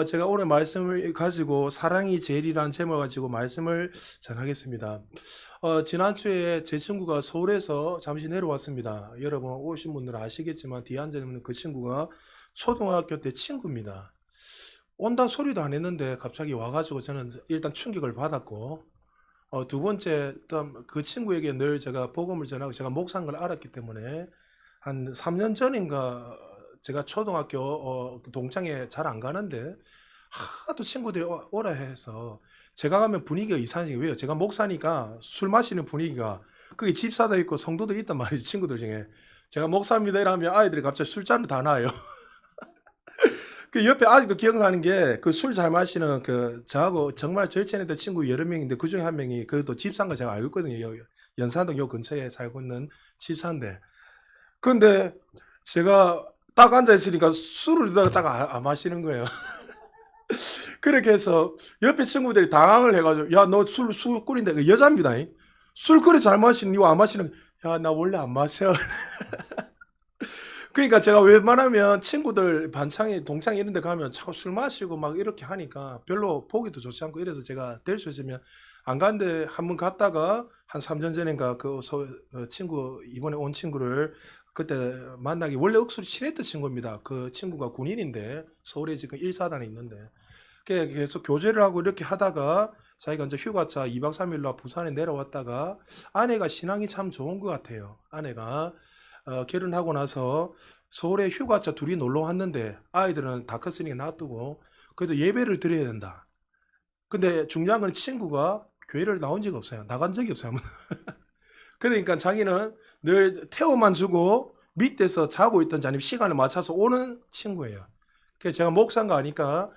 제가 오늘 말씀을 가지고 사랑이 제일이라는 제목을 가지고 말씀을 전하겠습니다. 지난주에 제 친구가 서울에서 잠시 내려왔습니다. 여러분 오신 분들은 아시겠지만 뒤에 앉아있는 그 친구가 초등학교 때 친구입니다. 온다 소리도 안 했는데 갑자기 와가지고 저는 일단 충격을 받았고, 두 번째, 또 그 친구에게 늘 제가 복음을 전하고 제가 목사인 걸 알았기 때문에 한 3년 전인가 제가 초등학교 동창회 잘 안 가는데 하도 친구들이 오라 해서 제가 가면 분위기가 이상하지. 왜요? 제가 목사니까 술 마시는 분위기가 그게 집사도 있고 성도도 있단 말이지. 친구들 중에 제가 목사입니다 이러면 아이들이 갑자기 술잔을 다 놔요. 그 옆에 아직도 기억나는 게 그 술 잘 마시는 그 저하고 정말 절친했던 친구 여러 명인데 그 중에 한 명이 그것도 집사인 거 제가 알고 있거든요. 연산동 요 근처에 살고 있는 집사인데, 근데 제가 딱 앉아 있으니까 술을 딱 안 마시는 거예요. 그렇게 해서 옆에 친구들이 당황을 해가지고, 야, 너 술 끓인다. 그 여자입니다. 술 그래 잘 마시는, 이거 안 마시는, 야, 나 원래 안 마셔. 그러니까 제가 웬만하면 친구들 반창에 동창회 이런 데 가면 자꾸 술 마시고 막 이렇게 하니까 별로 보기도 좋지 않고, 이래서 제가 될 수 있으면 안 가는데 한 번 갔다가 한 3년 전인가 친구, 이번에 온 친구를 그때 만나기, 원래 억수로 친했던 친구입니다. 그 친구가 군인인데 서울에 지금 1사단에 있는데 계속 교제를 하고 이렇게 하다가 자기가 이제 휴가차 2박 3일로 부산에 내려왔다가 아내가 신앙이 참 좋은 것 같아요. 아내가 결혼하고 나서 서울에 휴가차 둘이 놀러 왔는데 아이들은 다 컸으니까 놔두고 그래도 예배를 드려야 된다. 근데 중요한 건 친구가 교회를 나온 적이 없어요. 나간 적이 없어요. 그러니까 자기는 늘 태워만 주고 밑에서 자고 있던지 아니면 시간을 맞춰서 오는 친구예요. 그래서 제가 목사인가 하니까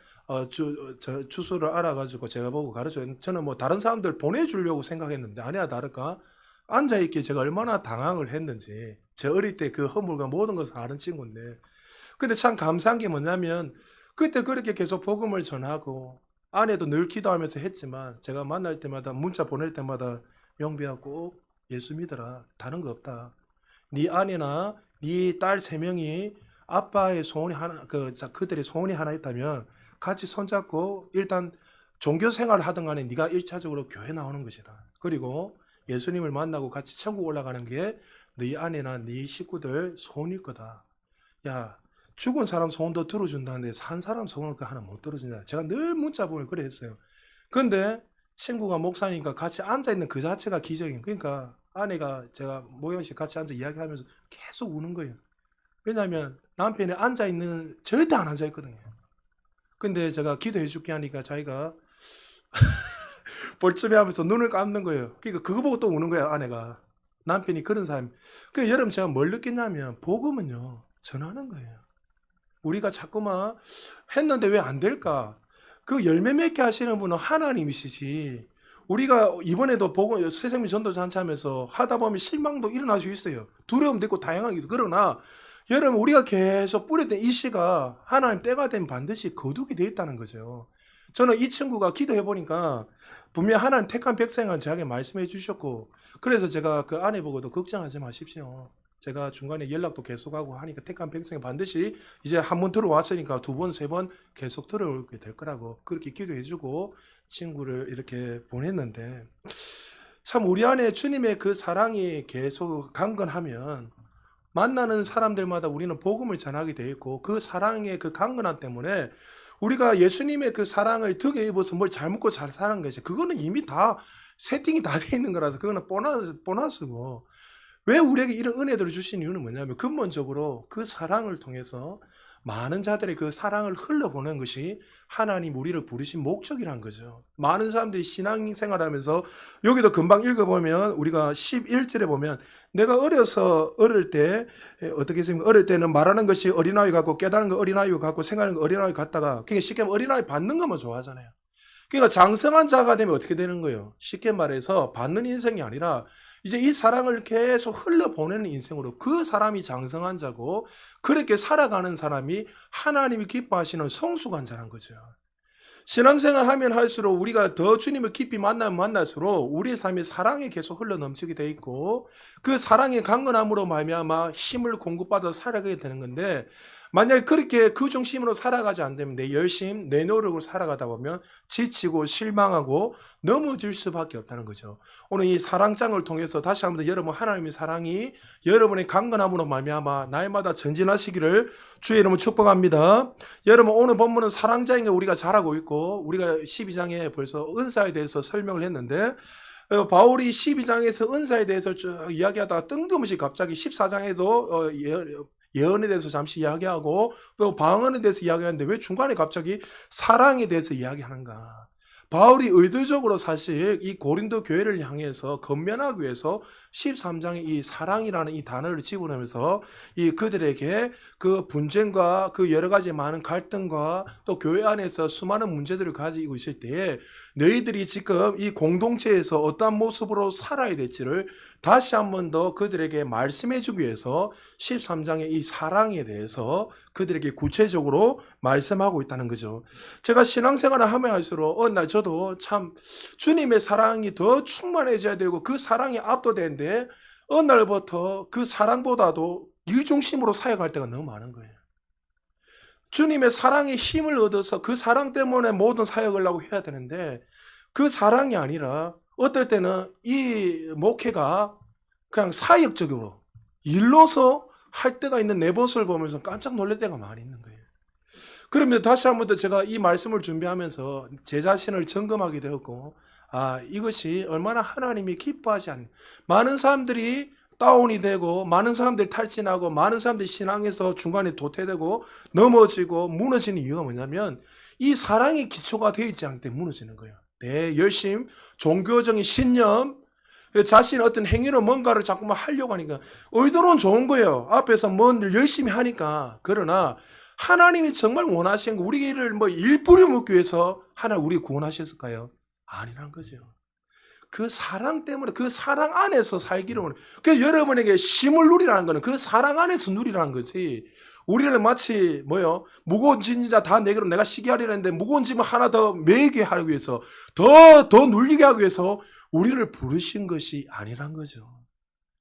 주소를 알아가지고 제가 보고 가르쳐요. 저는 뭐 다른 사람들 보내주려고 생각했는데 아니야 다를까 앉아있기에 제가 얼마나 당황을 했는지, 제 어릴 때 그 허물과 모든 것을 아는 친구인데, 근데 참 감사한 게 뭐냐면 그때 그렇게 계속 복음을 전하고 아내도 늘 기도하면서 했지만 제가 만날 때마다 문자 보낼 때마다 영비야 꼭 예수 믿어라. 다른 거 없다. 네 아내나 네 딸 세 명이 아빠의 소원이 하나, 그들의 소원이 하나 있다면 같이 손잡고 일단 종교 생활을 하든 간에 네가 1차적으로 교회 나오는 것이다. 그리고 예수님을 만나고 같이 천국 올라가는 게 네 아내나 네 식구들 소원일 거다. 야, 죽은 사람 소원도 들어준다는데 산 사람 소원을 그 하나 못 들어준다. 제가 늘 문자 보면 그래 했어요. 근데 친구가 목사니까 같이 앉아있는 그 자체가 기적이에요. 그러니까 아내가 제가 모형식 같이 앉아 이야기하면서 계속 우는 거예요. 왜냐하면 남편이 앉아있는, 절대 안 앉아있거든요. 근데 제가 기도해 줄게 하니까 자기가 벌점이 하면서 눈을 감는 거예요. 그러니까 그거 보고 또 우는 거야, 아내가. 남편이 그런 사람. 그 여러분 제가 뭘 느꼈냐면 복음은요, 전하는 거예요. 우리가 자꾸만 했는데 왜 안 될까? 그 열매 맺게 하시는 분은 하나님이시지. 우리가 이번에도 복음 새생명 전도 잔치하면서 하다 보면 실망도 일어날 수 있어요. 두려움도 있고 다양하게 있어. 그러나 여러분 우리가 계속 뿌렸던 이 씨가 하나님 때가 되면 반드시 거두게 돼 있다는 거죠. 저는 이 친구가 기도해 보니까 분명 하나님 택한 백성은 저에게 말씀해 주셨고, 그래서 제가 그 아내 보고도 걱정하지 마십시오. 제가 중간에 연락도 계속하고 하니까 택한 백성이 반드시 이제 한 번 들어왔으니까 두 번, 세 번 계속 들어오게 될 거라고 그렇게 기도해주고 친구를 이렇게 보냈는데, 참 우리 안에 주님의 그 사랑이 계속 강건하면 만나는 사람들마다 우리는 복음을 전하게 돼 있고, 그 사랑의 그 강건함 때문에 우리가 예수님의 그 사랑을 덕에 입어서 뭘 잘 먹고 잘 사는 것이, 그거는 이미 다 세팅이 다 돼 있는 거라서 그거는 보너스고, 왜 우리에게 이런 은혜들을 주신 이유는 뭐냐면 근본적으로 그 사랑을 통해서 많은 자들의 그 사랑을 흘려보낸 것이 하나님 우리를 부르신 목적이란 거죠. 많은 사람들이 신앙생활하면서 여기도 금방 읽어보면 우리가 11절에 보면 내가 어릴 때 어떻게 했습니까? 어릴 때는 말하는 것이 어린아이 같고 깨닫는 거 어린아이 같고 생각하는 거 어린아이 같다가, 그러니까 쉽게 말하면 어린아이 받는 것만 좋아하잖아요. 그러니까 장성한 자가 되면 어떻게 되는 거예요? 쉽게 말해서 받는 인생이 아니라 이제 이 사랑을 계속 흘려보내는 인생으로 그 사람이 장성한 자고, 그렇게 살아가는 사람이 하나님이 기뻐하시는 성숙한 자란 거죠. 신앙생활 하면 할수록 우리가 더 주님을 깊이 만나면 만날수록 우리의 삶에 사랑이 계속 흘러넘치게 돼 있고, 그 사랑의 강건함으로 말미암아 힘을 공급받아 살아가게 되는 건데, 만약에 그렇게 그 중심으로 살아가지 않으면 내 열심, 내 노력을 살아가다 보면 지치고 실망하고 넘어질 수밖에 없다는 거죠. 오늘 이 사랑장을 통해서 다시 한번 여러분 하나님의 사랑이 여러분의 강건함으로 말미암아 날마다 전진하시기를 주의 이름으로 축복합니다. 여러분 오늘 본문은 사랑장인 게 우리가 잘 알고 있고 우리가 12장에 벌써 은사에 대해서 설명을 했는데 바울이 12장에서 은사에 대해서 쭉 이야기하다가 뜬금없이 갑자기 14장에도 예언에 대해서 잠시 이야기하고 또 방언에 대해서 이야기하는데 왜 중간에 갑자기 사랑에 대해서 이야기하는가? 바울이 의도적으로 사실 이 고린도 교회를 향해서 건면하기 위해서 13장에 이 사랑이라는 이 단어를 집어넣으면서 이 그들에게 그 분쟁과 그 여러 가지 많은 갈등과 또 교회 안에서 수많은 문제들을 가지고 있을 때에 너희들이 지금 이 공동체에서 어떠한 모습으로 살아야 될지를 다시 한 번 더 그들에게 말씀해 주기 위해서 13장의 이 사랑에 대해서 그들에게 구체적으로 말씀하고 있다는 거죠. 제가 신앙생활을 하면 할수록 날 저도 참 주님의 사랑이 더 충만해져야 되고 그 사랑이 압도되는데 어느 날부터 그 사랑보다도 일 중심으로 사역할 때가 너무 많은 거예요. 주님의 사랑에 힘을 얻어서 그 사랑 때문에 모든 사역을 하고 해야 되는데 그 사랑이 아니라 어떨 때는 이 목회가 그냥 사역적으로 일로서 할 때가 있는 내 모습을 보면서 깜짝 놀랄 때가 많이 있는 거예요. 그러면 다시 한 번 더 제가 이 말씀을 준비하면서 제 자신을 점검하게 되었고 이것이 얼마나 하나님이 기뻐하지 않는 많은 사람들이 다운이 되고 많은 사람들이 탈진하고 많은 사람들이 신앙에서 중간에 도태되고 넘어지고 무너지는 이유가 뭐냐면 이 사랑의 기초가 되어 있지 않기 때문에 무너지는 거예요. 내 열심, 종교적인 신념, 자신의 어떤 행위로 뭔가를 자꾸만 하려고 하니까 의도로는 좋은 거예요. 앞에서 뭔 열심히 하니까. 그러나 하나님이 정말 원하시는 거 우리를 일 뿌려먹기 위해서 하나님 우리 구원하셨을까요? 아니란 거죠. 그 사랑 때문에 그 사랑 안에서 살기를 원해요. 그래서 여러분에게 쉼을 누리라는 거는 그 사랑 안에서 누리라는 거지. 우리를 마치 무거운 짐 다 내게로 내가 쉬게 하리라 했는데 무거운 짐을 하나 더 매게 하기 위해서 더 눌리게 하기 위해서 우리를 부르신 것이 아니란 거죠.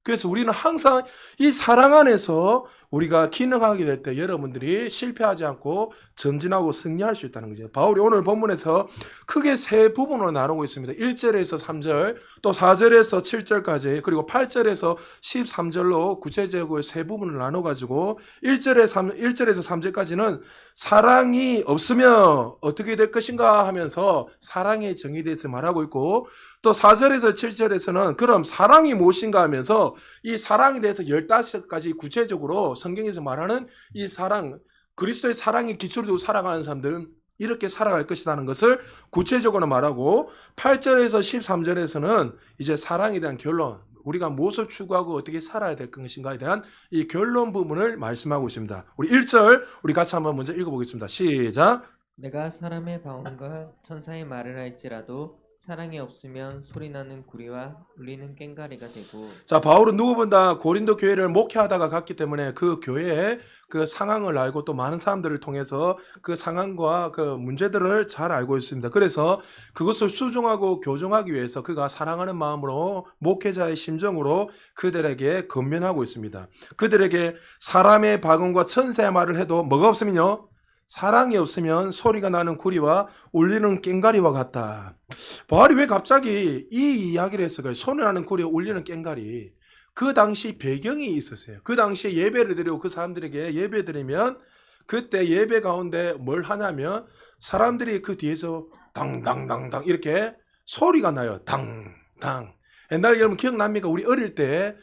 그래서 우리는 항상 이 사랑 안에서 우리가 기능하게 될 때 여러분들이 실패하지 않고 전진하고 승리할 수 있다는 거죠. 바울이 오늘 본문에서 크게 세 부분으로 나누고 있습니다. 1절에서 3절, 또 4절에서 7절까지, 그리고 8절에서 13절로 구체적으로 세 부분을 나눠가지고 1절에서 3절까지는 사랑이 없으면 어떻게 될 것인가 하면서 사랑의 정의에 대해서 말하고 있고, 또 4절에서 7절에서는 그럼 사랑이 무엇인가 하면서 이 사랑에 대해서 15가지 구체적으로 성경에서 말하는 이 사랑, 그리스도의 사랑의 기초를 두고 살아가는 사람들은 이렇게 살아갈 것이라는 것을 구체적으로 말하고 8절에서 13절에서는 이제 사랑에 대한 결론, 우리가 무엇을 추구하고 어떻게 살아야 될 것인가에 대한 이 결론 부분을 말씀하고 있습니다. 우리 1절 우리 같이 한번 먼저 읽어보겠습니다. 시작. 내가 사람의 방언과 천사의 말을 할지라도 사랑이 없으면 소리나는 구리와 울리는 꽹과리가 되고. 자, 바울은 누구보다 고린도 교회를 목회하다가 갔기 때문에 그 교회의 그 상황을 알고 또 많은 사람들을 통해서 그 상황과 그 문제들을 잘 알고 있습니다. 그래서 그것을 수종하고 교정하기 위해서 그가 사랑하는 마음으로 목회자의 심정으로 그들에게 건면하고 있습니다. 그들에게 사람의 방언과 천사의 말을 해도 뭐가 없으면요? 사랑이 없으면 소리가 나는 구리와 울리는 꽹과리와 같다. 바울이 왜 갑자기 이 이야기를 했을까요? 소리 나는 구리와 울리는 꽹과리. 그 당시 배경이 있었어요. 그 당시에 예배를 드리고 그 사람들에게 예배 드리면 그때 예배 가운데 뭘 하냐면 사람들이 그 뒤에서 당당당당 이렇게 소리가 나요. 당당. 옛날에 여러분 기억납니까? 우리 어릴 때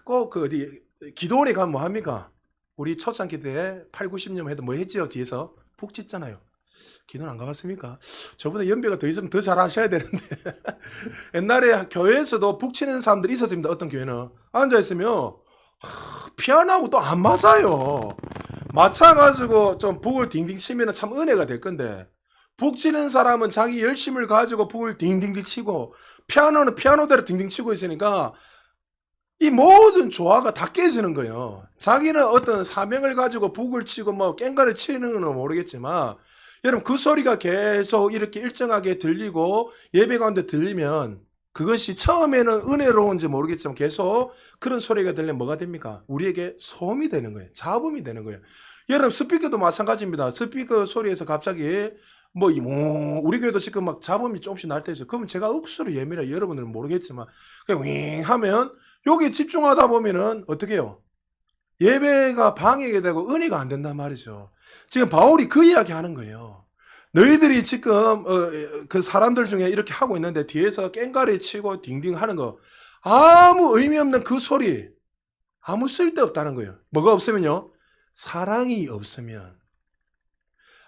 꼭 어디 기도원에 가면 뭐 합니까? 우리 초창기 때 8, 90년 해도 뭐 했지요? 뒤에서 푹 찢잖아요. 기도는 안 가봤습니까? 저보다 연배가 더 있으면 더 잘하셔야 되는데 옛날에 교회에서도 푹 치는 사람들이 있었습니다. 어떤 교회는 앉아있으면 피아노하고 또 안 맞아요. 맞춰가지고 좀 북을 딩딩 치면 참 은혜가 될 건데 북 치는 사람은 자기 열심을 가지고 북을 딩딩딩 치고 피아노는 피아노대로 딩딩 치고 있으니까 이 모든 조화가 다 깨지는 거예요. 자기는 어떤 사명을 가지고 북을 치고 꽹과를 치는 건 모르겠지만 여러분 그 소리가 계속 이렇게 일정하게 들리고 예배 가운데 들리면 그것이 처음에는 은혜로운지 모르겠지만 계속 그런 소리가 들리면 뭐가 됩니까? 우리에게 소음이 되는 거예요. 잡음이 되는 거예요. 여러분 스피커도 마찬가지입니다. 스피커 소리에서 갑자기 우리 교회도 지금 막 잡음이 조금씩 날 때 있어요. 그러면 제가 억수로 예민해. 여러분들은 모르겠지만 그냥 윙 하면 여기 집중하다 보면은 어떻게 해요? 예배가 방해가 되고 은혜가 안 된단 말이죠. 지금 바울이 그 이야기 하는 거예요. 너희들이 지금 그 사람들 중에 이렇게 하고 있는데 뒤에서 깽가리 치고 딩딩 하는 거 아무 의미 없는 그 소리 아무 쓸데없다는 거예요. 뭐가 없으면요? 사랑이 없으면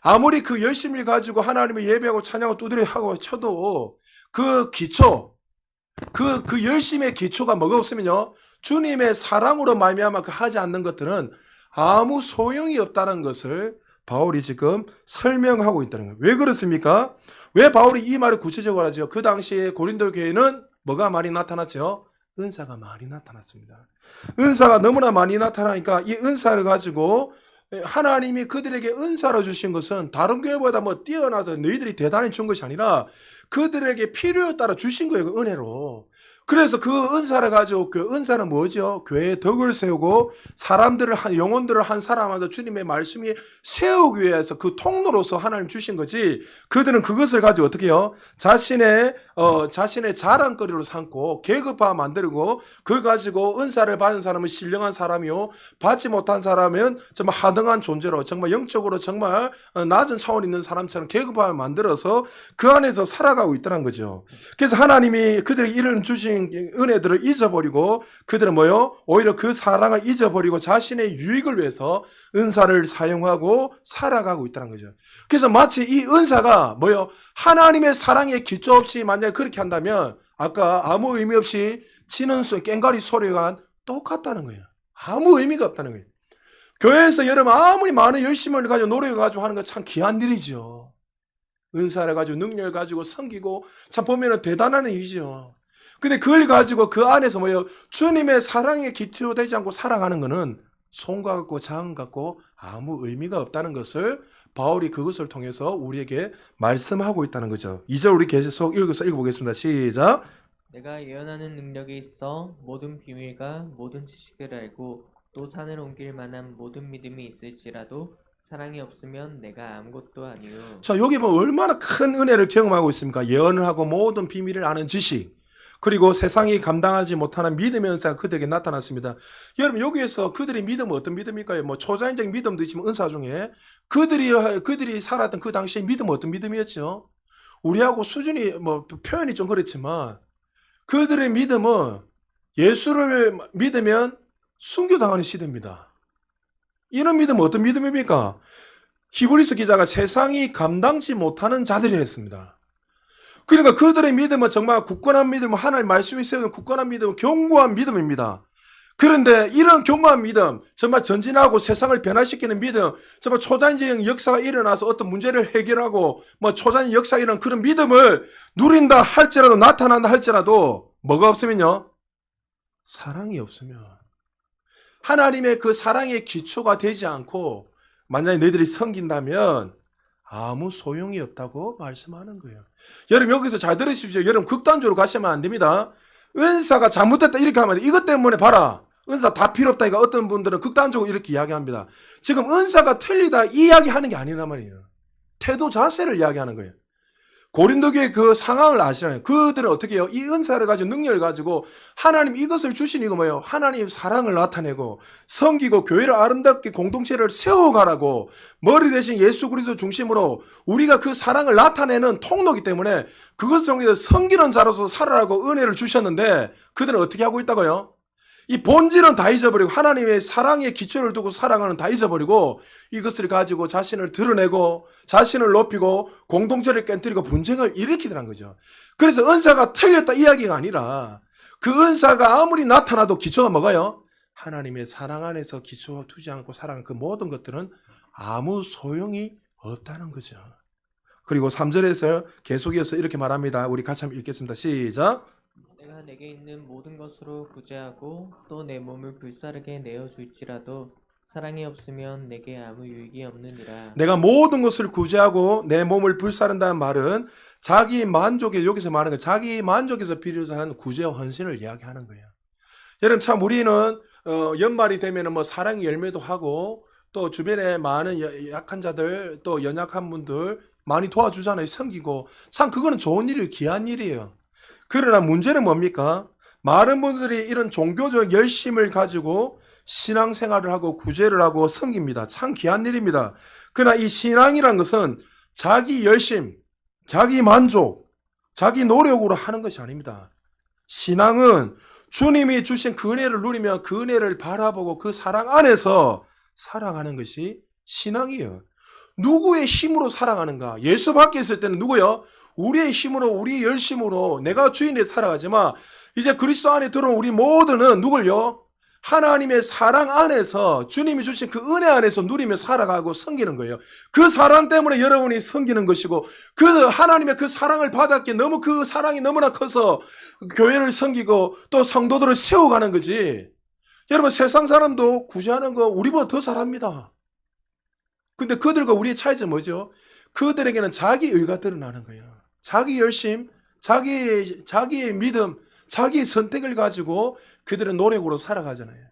아무리 그 열심을 가지고 하나님을 예배하고 찬양하고 두드려하고 쳐도 그 기초 그 열심의 기초가 뭐가 없으면요? 주님의 사랑으로 말미암아 그 하지 않는 것들은 아무 소용이 없다는 것을 바울이 지금 설명하고 있다는 거예요. 왜 그렇습니까? 왜 바울이 이 말을 구체적으로 하죠? 그 당시에 고린도 교회는 뭐가 많이 나타났죠? 은사가 많이 나타났습니다. 은사가 너무나 많이 나타나니까 이 은사를 가지고 하나님이 그들에게 은사로 주신 것은 다른 교회보다 뛰어나서 너희들이 대단히 준 것이 아니라 그들에게 필요에 따라 주신 거예요. 그 은혜로. 그래서 그 은사를 가지고 그 은사는 뭐죠? 교회의 덕을 세우고 사람들을 영혼들을 한 사람마다 주님의 말씀이 세우기 위해서 그 통로로서 하나님 주신 거지. 그들은 그것을 가지고 어떻게 해요? 자신의 자랑거리로 삼고 계급화 만들고 그걸 가지고 은사를 받은 사람은 신령한 사람이요 받지 못한 사람은 정말 하등한 존재로 정말 영적으로 정말 낮은 차원 있는 사람처럼 계급화를 만들어서 그 안에서 살아가고 있다는 거죠. 그래서 하나님이 그들에게 이런 주신 은혜들을 잊어버리고 그들은 오히려 그 사랑을 잊어버리고 자신의 유익을 위해서 은사를 사용하고 살아가고 있다는 거죠. 그래서 마치 이 은사가 하나님의 사랑에 기초 없이 만약에 그렇게 한다면 아까 아무 의미 없이 치는 깽가리 소리가 똑같다는 거예요. 아무 의미가 없다는 거예요. 교회에서 여러분 아무리 많은 열심을 가지고 노력을 가지고 하는 건 참 귀한 일이죠. 은사를 가지고 능력을 가지고 섬기고 참 보면은 대단한 일이죠. 근데 그걸 가지고 그 안에서 주님의 사랑에 기초되지 않고 살아가는 것은 손과 같고 장 같고 아무 의미가 없다는 것을 바울이 그것을 통해서 우리에게 말씀하고 있다는 거죠. 2절 우리 계속 읽어보겠습니다. 시작. 내가 예언하는 능력이 있어 모든 비밀과 모든 지식을 알고 또 산을 옮길 만한 모든 믿음이 있을지라도 사랑이 없으면 내가 아무것도 아니요. 자, 여기 얼마나 큰 은혜를 경험하고 있습니까? 예언을 하고 모든 비밀을 아는 지식. 그리고 세상이 감당하지 못하는 믿음의 은사가 그들에게 나타났습니다. 여러분 여기에서 그들의 믿음은 어떤 믿음일까요? 초자연적인 믿음도 있지만 은사 중에 그들이 살았던 그 당시의 믿음은 어떤 믿음이었죠? 우리하고 수준이 표현이 좀 그렇지만 그들의 믿음은 예수를 믿으면 순교당하는 시대입니다. 이런 믿음은 어떤 믿음입니까? 히브리서 기자가 세상이 감당치 못하는 자들이라 했습니다. 그러니까 그들의 믿음은 정말 굳건한 믿음, 하나님 말씀이 세우는 굳건한 믿음, 견고한 믿음입니다. 그런데 이런 견고한 믿음, 정말 전진하고 세상을 변화시키는 믿음, 정말 초자연적인 역사가 일어나서 어떤 문제를 해결하고 초자연 역사가 일어나는 그런 믿음을 누린다 할지라도 나타난다 할지라도 뭐가 없으면요? 사랑이 없으면 하나님의 그 사랑의 기초가 되지 않고 만약에 너희들이 섬긴다면 아무 소용이 없다고 말씀하는 거예요. 여러분 여기서 잘 들으십시오. 여러분 극단적으로 가시면 안 됩니다. 은사가 잘못됐다 이렇게 하면 이것 때문에 봐라. 은사 다 필요 없다. 이거 어떤 분들은 극단적으로 이렇게 이야기합니다. 지금 은사가 틀리다 이야기하는 게 아니란 말이에요. 태도 자세를 이야기하는 거예요. 고린도 교회 그 상황을 아시나요? 그들은 어떻게 해요? 이 은사를 가지고 능력을 가지고 하나님 이것을 주신 이거 뭐예요? 하나님 사랑을 나타내고 섬기고 교회를 아름답게 공동체를 세워가라고 머리 대신 예수 그리스도 중심으로 우리가 그 사랑을 나타내는 통로이기 때문에 그것을 통해서 섬기는 자로서 살아라고 은혜를 주셨는데 그들은 어떻게 하고 있다고요? 이 본질은 다 잊어버리고 하나님의 사랑의 기초를 두고 살아가는 다 잊어버리고 이것을 가지고 자신을 드러내고 자신을 높이고 공동체를 깨뜨리고 분쟁을 일으키더란 거죠. 그래서 은사가 틀렸다 이야기가 아니라 그 은사가 아무리 나타나도 기초가 뭐가요? 하나님의 사랑 안에서 기초 두지 않고 살아가는 그 모든 것들은 아무 소용이 없다는 거죠. 그리고 3절에서 계속 이어서 이렇게 말합니다. 우리 같이 한번 읽겠습니다. 시작. 내가 내게 있는 모든 것으로 구제하고 또 내 몸을 불사르게 내어줄지라도 사랑이 없으면 내게 아무 유익이 없느니라. 내가 모든 것을 구제하고 내 몸을 불사른다는 말은 자기 만족에, 여기서 말하는 거 자기 만족에서 필요한 구제와 헌신을 이야기하는 거예요. 여러분, 참 우리는 연말이 되면은 뭐 사랑의 열매도 하고 또 주변에 많은 약한 자들 또 연약한 분들 많이 도와주잖아요. 섬기고 참 그거는 좋은 일이에요. 귀한 일이에요. 그러나 문제는 뭡니까? 많은 분들이 이런 종교적 열심을 가지고 신앙생활을 하고 구제를 하고 섬깁니다. 참 귀한 일입니다. 그러나 이 신앙이란 것은 자기 열심, 자기 만족, 자기 노력으로 하는 것이 아닙니다. 신앙은 주님이 주신 그 은혜를 누리며 그 은혜를 바라보고 그 사랑 안에서 살아가는 것이 신앙이에요. 누구의 힘으로 살아가는가? 예수 밖에 있을 때는 누구요? 우리의 힘으로, 우리의 열심으로 내가 주인에 살아가지만 이제 그리스도 안에 들어온 우리 모두는 누굴요? 하나님의 사랑 안에서 주님이 주신 그 은혜 안에서 누리며 살아가고 섬기는 거예요. 그 사랑 때문에 여러분이 섬기는 것이고 그 하나님의 그 사랑을 받았기에 너무 그 사랑이 너무나 커서 교회를 섬기고 또 성도들을 세워가는 거지. 여러분, 세상 사람도 구제하는 거 우리보다 더 잘합니다. 근데 그들과 우리의 차이점은 뭐죠? 그들에게는 자기 의가 드러나는 거예요. 자기 열심, 자기의 믿음, 자기의 선택을 가지고 그들은 노력으로 살아가잖아요.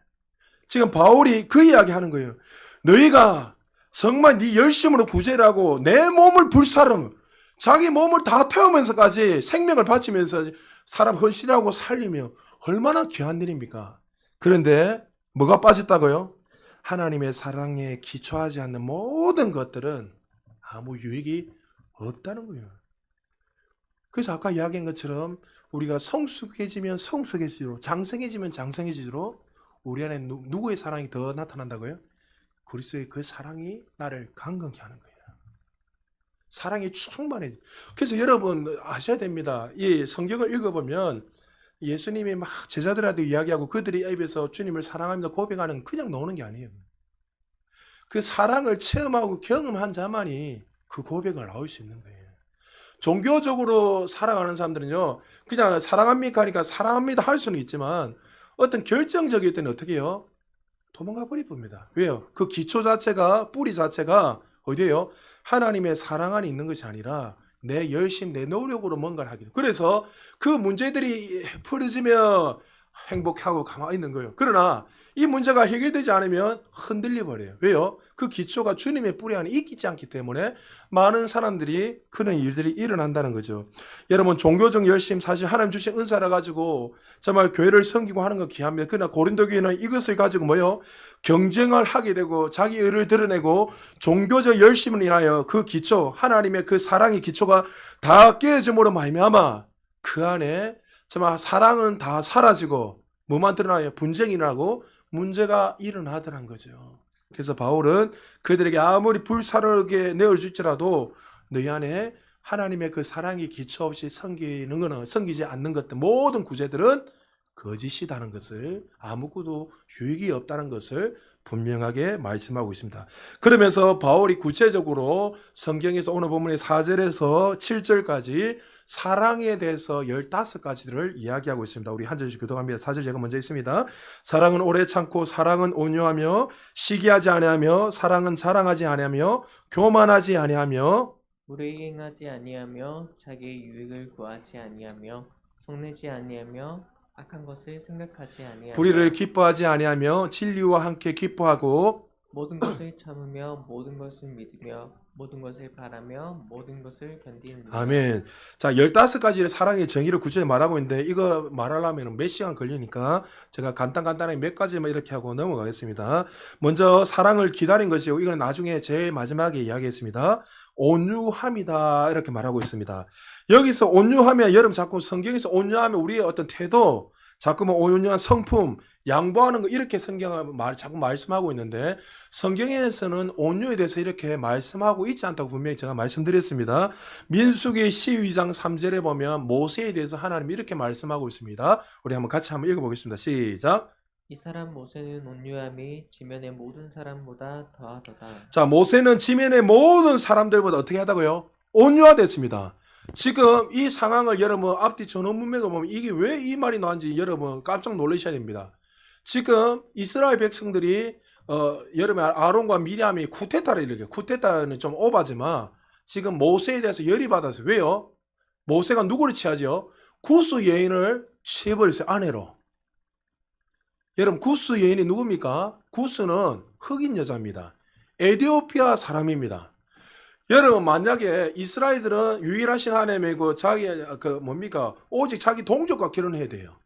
지금 바울이 그 이야기 하는 거예요. 너희가 정말 네 열심으로 구제를 하고 내 몸을 불사르며 자기 몸을 다 태우면서까지 생명을 바치면서 사람 헌신하고 살리며 얼마나 귀한 일입니까? 그런데 뭐가 빠졌다고요? 하나님의 사랑에 기초하지 않는 모든 것들은 아무 유익이 없다는 거예요. 그래서 아까 이야기한 것처럼 우리가 성숙해지면 성숙해지도록, 장성해지면 장성해지도록 우리 안에 누구의 사랑이 더 나타난다고요? 그리스도의 그 사랑이 나를 강건케 하는 거예요. 사랑이 충만해. 그래서 여러분 아셔야 됩니다. 이 성경을 읽어보면 예수님이 막 제자들한테 이야기하고 그들이 입에서 주님을 사랑합니다 고백하는 그냥 나오는 게 아니에요. 그 사랑을 체험하고 경험한 자만이 그 고백을 나올 수 있는 거예요. 종교적으로 살아가는 사람들은요, 그냥 사랑합니까 하니까 사랑합니다 할 수는 있지만 어떤 결정적일 때는 어떻게 해요? 도망가 버립니다. 왜요? 그 기초 자체가, 뿌리 자체가 어디에요? 하나님의 사랑 안에 있는 것이 아니라 내 열심, 내 노력으로 뭔가를 하기. 그래서 그 문제들이 풀어지면 행복하고 가만히 있는 거예요. 그러나 이 문제가 해결되지 않으면 흔들려 버려요. 왜요? 그 기초가 주님의 뿌리 안에 있지 않기 때문에 많은 사람들이 그런 일들이 일어난다는 거죠. 여러분, 종교적 열심, 사실 하나님 주신 은사라 가지고 정말 교회를 섬기고 하는 건 귀합니다. 그러나 고린도 교회는 이것을 가지고 뭐요? 경쟁을 하게 되고 자기 의를 드러내고 종교적 열심을 인하여 그 기초, 하나님의 그 사랑의 기초가 다 깨어짐으로 말미암아 그 안에 정말 사랑은 다 사라지고 뭐만 드러나요? 분쟁이 나고 문제가 일어나더란 거죠. 그래서 바울은 그들에게 아무리 불사르게 내어줄지라도 너희 안에 하나님의 그 사랑이 기초 없이 섬기지 않는 것들, 모든 구제들은 거짓이라는 것을, 아무것도 유익이 없다는 것을 분명하게 말씀하고 있습니다. 그러면서 바울이 구체적으로 성경에서 오늘 본문의 4절에서 7절까지 사랑에 대해서 15가지를 이야기하고 있습니다. 우리 한 절씩 교독합니다. 4절 제가 먼저 있습니다. 사랑은 오래 참고 사랑은 온유하며 시기하지 아니하며 사랑은 자랑하지 아니하며 교만하지 아니하며 불의행하지 아니하며 자기의 유익을 구하지 아니하며 성내지 아니하며 악한 것을 생각하지 아니하며 불의를 기뻐하지 아니하며 진리와 함께 기뻐하고 모든 것을 참으며 모든 것을 믿으며 모든 것을 바라며 모든 것을 견디는 아멘. 자, 15가지의 사랑의 정의를 구체적으로 말하고 있는데 이거 말하려면 몇 시간 걸리니까 제가 간단하게 몇 가지만 이렇게 하고 넘어가겠습니다. 먼저 사랑을 기다린 것이고 이건 나중에 제일 마지막에 이야기했습니다. 온유함이다 이렇게 말하고 있습니다. 여기서 온유하면 여러분 자꾸 성경에서 온유하면 우리의 어떤 태도, 자꾸 뭐 온유한 성품, 양보하는 거 이렇게 성경은 자꾸 말씀하고 있는데 성경에서는 온유에 대해서 이렇게 말씀하고 있지 않다고 분명히 제가 말씀드렸습니다. 민수기 12장 3절에 보면 모세에 대해서 하나님이 이렇게 말씀하고 있습니다. 우리 한번 같이 한번 읽어보겠습니다. 시작. 이 사람 모세는 온유함이 지면의 모든 사람보다 더하도다. 자, 모세는 지면의 모든 사람들보다 어떻게 하다고요? 온유하됐습니다. 지금 이 상황을 여러분 앞뒤 전원 문맥을 보면 이게 왜 이 말이 나왔는지 여러분 깜짝 놀라셔야 됩니다. 지금 이스라엘 백성들이 여름에 아론과 미리암이 쿠데타를 일으켜. 쿠데타는 좀 오바지만 지금 모세에 대해서 열이 받았어요. 왜요? 모세가 누구를 취하죠? 구스 여인을 취해버렸어요. 아내로. 여러분 구스 여인이 누굽니까? 구스는 흑인 여자입니다. 에티오피아 사람입니다. 여러분 만약에 이스라엘들은 유일하신 하나님이고 자기 뭡니까? 오직 자기 동족과 결혼해야 돼요.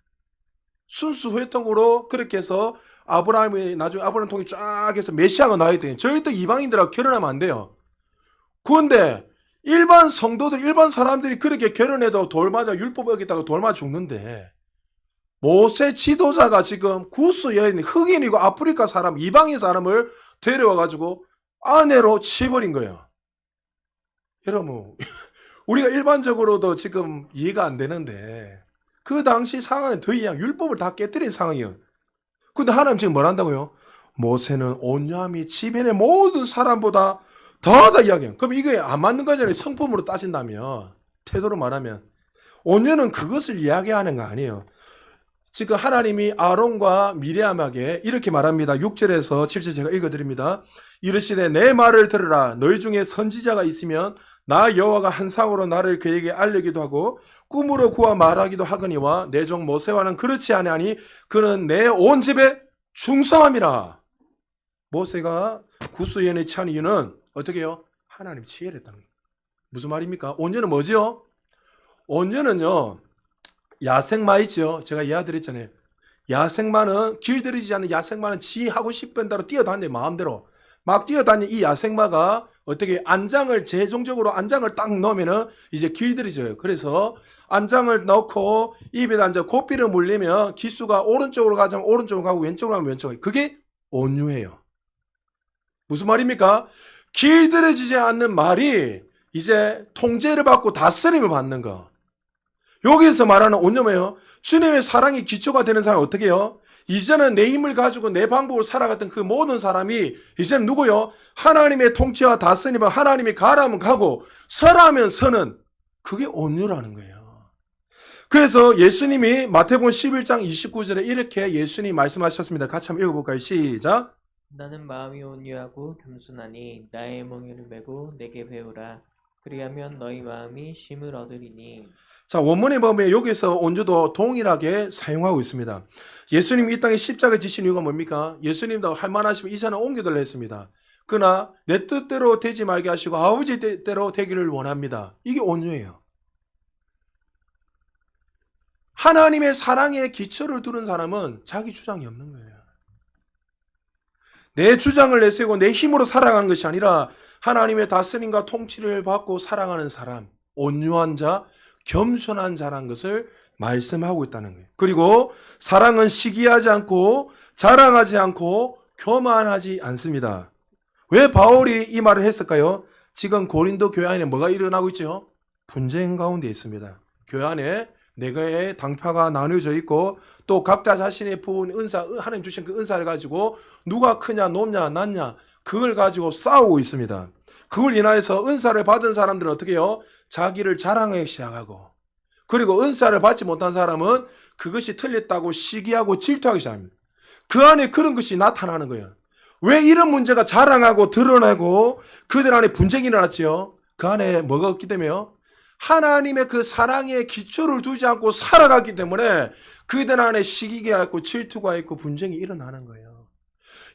순수 회통으로 그렇게 해서 아브라함이 나중에 아브라함 통이 쫙 해서 메시아가 나와야 돼요. 절대 이방인들하고 결혼하면 안 돼요. 그런데 일반 성도들, 일반 사람들이 그렇게 결혼해도 돌 맞아 율법 어겼다고 돌 맞아 죽는데 모세 지도자가 지금 구스 여인 흑인이고 아프리카 사람, 이방인 사람을 데려와가지고 아내로 취해버린 거예요. 여러분 우리가 일반적으로도 지금 이해가 안 되는데 그 당시 상황은 더 이상 율법을 다 깨뜨린 상황이에요. 근데 하나님 지금 뭘 한다고요? 모세는 온유함이 지변의 모든 사람보다 더하다 이야기해요. 그럼 이게 안 맞는 거잖아요. 성품으로 따진다면, 태도로 말하면. 온유는 그것을 이야기하는 거 아니에요. 지금 하나님이 아론과 미리암에게 이렇게 말합니다. 6절에서 7절 제가 읽어드립니다. 이르시되 내 말을 들으라. 너희 중에 선지자가 있으면 나 여호와가 한상으로 나를 그에게 알리기도 하고 꿈으로 구하 말하기도 하거니와 내 종 모세와는 그렇지 아니하니 그는 내 온 집에 충성함이라. 모세가 구스연에 취한 이유는 어떻게 해요? 하나님 지혜를 했다는 거예요. 무슨 말입니까? 온유는 뭐지요? 온유는요 야생마 있죠. 제가 이야기드렸잖아요. 야생마는 길들이지 않는 야생마는 지 하고 싶은 대로 뛰어다녀요. 마음대로 막 뛰어다니는 이 야생마가 어떻게 안장을 최종적으로 안장을 딱 넣으면은 이제 길들이져요. 그래서 안장을 넣고 입에다 이제 고삐를 물리면 기수가 오른쪽으로 가자면 오른쪽으로 가고 왼쪽으로 가면 왼쪽으로. 그게 온유해요. 무슨 말입니까? 길들여지지 않는 말이 이제 통제를 받고 다스림을 받는 거. 여기에서 말하는 온유예요. 주님의 사랑이 기초가 되는 사람은 어떻게 해요? 이제는 내 힘을 가지고 내 방법을 살아갔던 그 모든 사람이 이제는 누구요? 하나님의 통치와 다스림을 하나님이 가라면 가고 서라면 서는 그게 온유라는 거예요. 그래서 예수님이 마태복음 11장 29절에 이렇게 예수님이 말씀하셨습니다. 같이 한번 읽어볼까요? 시작. 나는 마음이 온유하고 겸손하니 나의 멍에를 메고 내게 배우라. 그리하면 너희 마음이 쉼을 얻으리니. 자, 원문에 보면 여기서 온유도 동일하게 사용하고 있습니다. 예수님이 이 땅에 십자가에 지신 이유가 뭡니까? 예수님도 할만하시면 이제는 옮겨달라 했습니다. 그러나 내 뜻대로 되지 말게 하시고 아버지 뜻대로 되기를 원합니다. 이게 온유예요. 하나님의 사랑에 기초를 두는 사람은 자기 주장이 없는 거예요. 내 주장을 내세우고 내 힘으로 살아가는 것이 아니라 하나님의 다스림과 통치를 받고 살아가는 사람, 온유한 자, 겸손한 자라는 것을 말씀하고 있다는 거예요. 그리고 사랑은 시기하지 않고 자랑하지 않고 교만하지 않습니다. 왜 바울이 이 말을 했을까요? 지금 고린도 교회 안에 뭐가 일어나고 있죠? 분쟁 가운데 있습니다. 교회 안에 네 개의 당파가 나뉘어져 있고 또 각자 자신의 부은 은사, 하나님 주신 그 은사를 가지고 누가 크냐 높냐 낮냐 그걸 가지고 싸우고 있습니다. 그걸 인하여서 은사를 받은 사람들은 어떻게 해요? 자기를 자랑하기 시작하고 그리고 은사를 받지 못한 사람은 그것이 틀렸다고 시기하고 질투하기 시작합니다. 그 안에 그런 것이 나타나는 거예요. 왜 이런 문제가 자랑하고 드러나고 그들 안에 분쟁이 일어났지요? 그 안에 뭐가 없기 때문에요? 하나님의 그 사랑에 기초를 두지 않고 살아갔기 때문에 그들 안에 시기가 있고 질투가 있고 분쟁이 일어나는 거예요.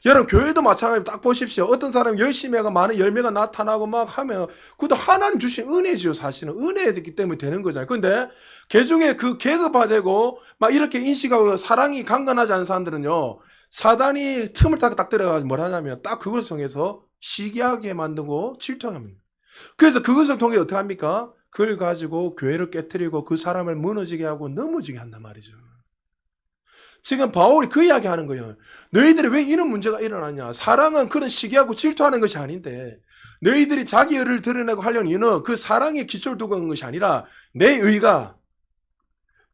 여러분 교회도 마찬가지로 딱 보십시오. 어떤 사람이 열심히 하고 많은 열매가 나타나고 막 하면 그것도 하나님 주신 은혜지요. 사실은 은혜이기 때문에 되는 거잖아요. 근데 개중에 그 계급화되고 막 이렇게 인식하고 사랑이 강건하지 않은 사람들은요. 사단이 틈을 딱 들어가서 뭘 하냐면 딱 그것을 통해서 시기하게 만들고 질투합니다. 그래서 그것을 통해 어떻게 합니까? 그걸 가지고 교회를 깨뜨리고 그 사람을 무너지게 하고 넘어지게 한단 말이죠. 지금 바울이 그 이야기 하는 거예요. 너희들이 왜 이런 문제가 일어나냐. 사랑은 그런 시기하고 질투하는 것이 아닌데 너희들이 자기 의를 드러내고 하려는 이유는 그 사랑에 기초를 두고 하는 것이 아니라 내 의가,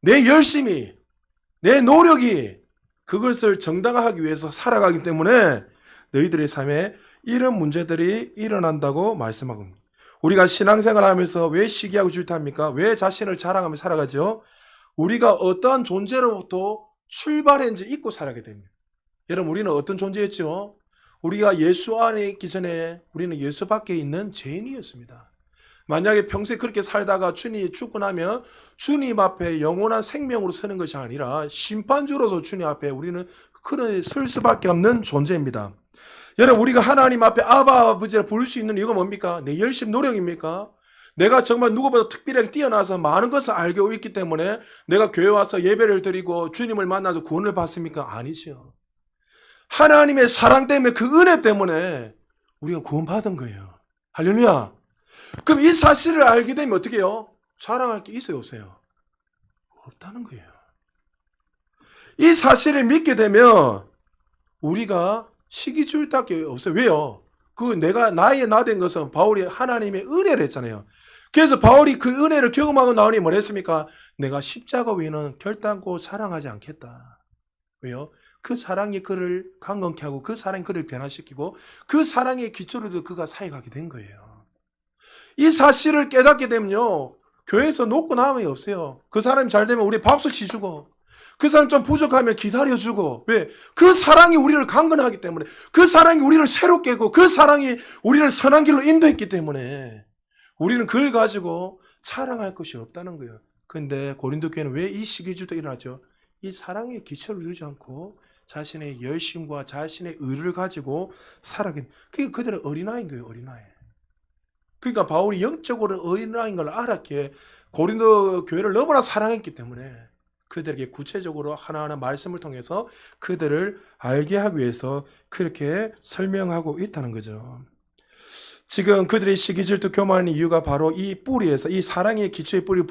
내 열심이, 내 노력이 그것을 정당화하기 위해서 살아가기 때문에 너희들의 삶에 이런 문제들이 일어난다고 말씀하고 있습니다. 우리가 신앙생활 하면서 왜 시기하고 질투합니까? 왜 자신을 자랑하며 살아가죠? 우리가 어떠한 존재로부터 출발했는지 잊고 살아가게 됩니다. 여러분 우리는 어떤 존재였죠? 우리가 예수 안에 있기 전에 우리는 예수 밖에 있는 죄인이었습니다. 만약에 평소에 그렇게 살다가 주님이 죽고 나면 주님 앞에 영원한 생명으로 서는 것이 아니라 심판주로서 주님 앞에 우리는 그런 설 수밖에 없는 존재입니다. 여러분, 우리가 하나님 앞에 아바 아버지라 부를 수 있는 이유가 뭡니까? 내 열심 노력입니까? 내가 정말 누구보다 특별하게 뛰어나서 많은 것을 알고 있기 때문에 내가 교회 와서 예배를 드리고 주님을 만나서 구원을 받습니까? 아니죠. 하나님의 사랑 때문에, 그 은혜 때문에 우리가 구원받은 거예요. 할렐루야. 그럼 이 사실을 알게 되면 어떻게 해요? 자랑할 게 있어요, 없어요? 없다는 거예요. 이 사실을 믿게 되면 우리가 시기 줄 밖에 없어요. 왜요? 나의 나 된 것은 바울이 하나님의 은혜를 했잖아요. 그래서 바울이 그 은혜를 경험하고 나오니 뭘 했습니까? 내가 십자가 외에는 결단코 사랑하지 않겠다. 왜요? 그 사랑이 그를 강건케 하고 그 사랑이 그를 변화시키고 그 사랑의 기초로도 그가 사역하게 된 거예요. 이 사실을 깨닫게 되면요, 교회에서 놓고 남음이 없어요. 그 사람이 잘 되면 우리 박수 치주고, 그 사람 좀 부족하면 기다려주고. 왜? 그 사랑이 우리를 강건하기 때문에, 그 사랑이 우리를 새롭게 하고, 그 사랑이 우리를 선한 길로 인도했기 때문에 우리는 그걸 가지고 자랑할 것이 없다는 거예요. 근데 고린도 교회는 왜 이 시기주도 일어나죠? 이 사랑의 기초를 두지 않고 자신의 열심과 자신의 의를 가지고 살아가는, 그게 그들은 어린아이인 거예요. 어린아이. 그러니까 바울이 영적으로 어린아이인 걸 알았기에 고린도 교회를 너무나 사랑했기 때문에 그들에게 구체적으로 하나하나 말씀을 통해서 그들을 알게 하기 위해서 그렇게 설명하고 있다는 거죠. 지금 그들이 시기질투 교만하는 이유가 바로 이 뿌리에서, 이 사랑의 기초의 뿌리를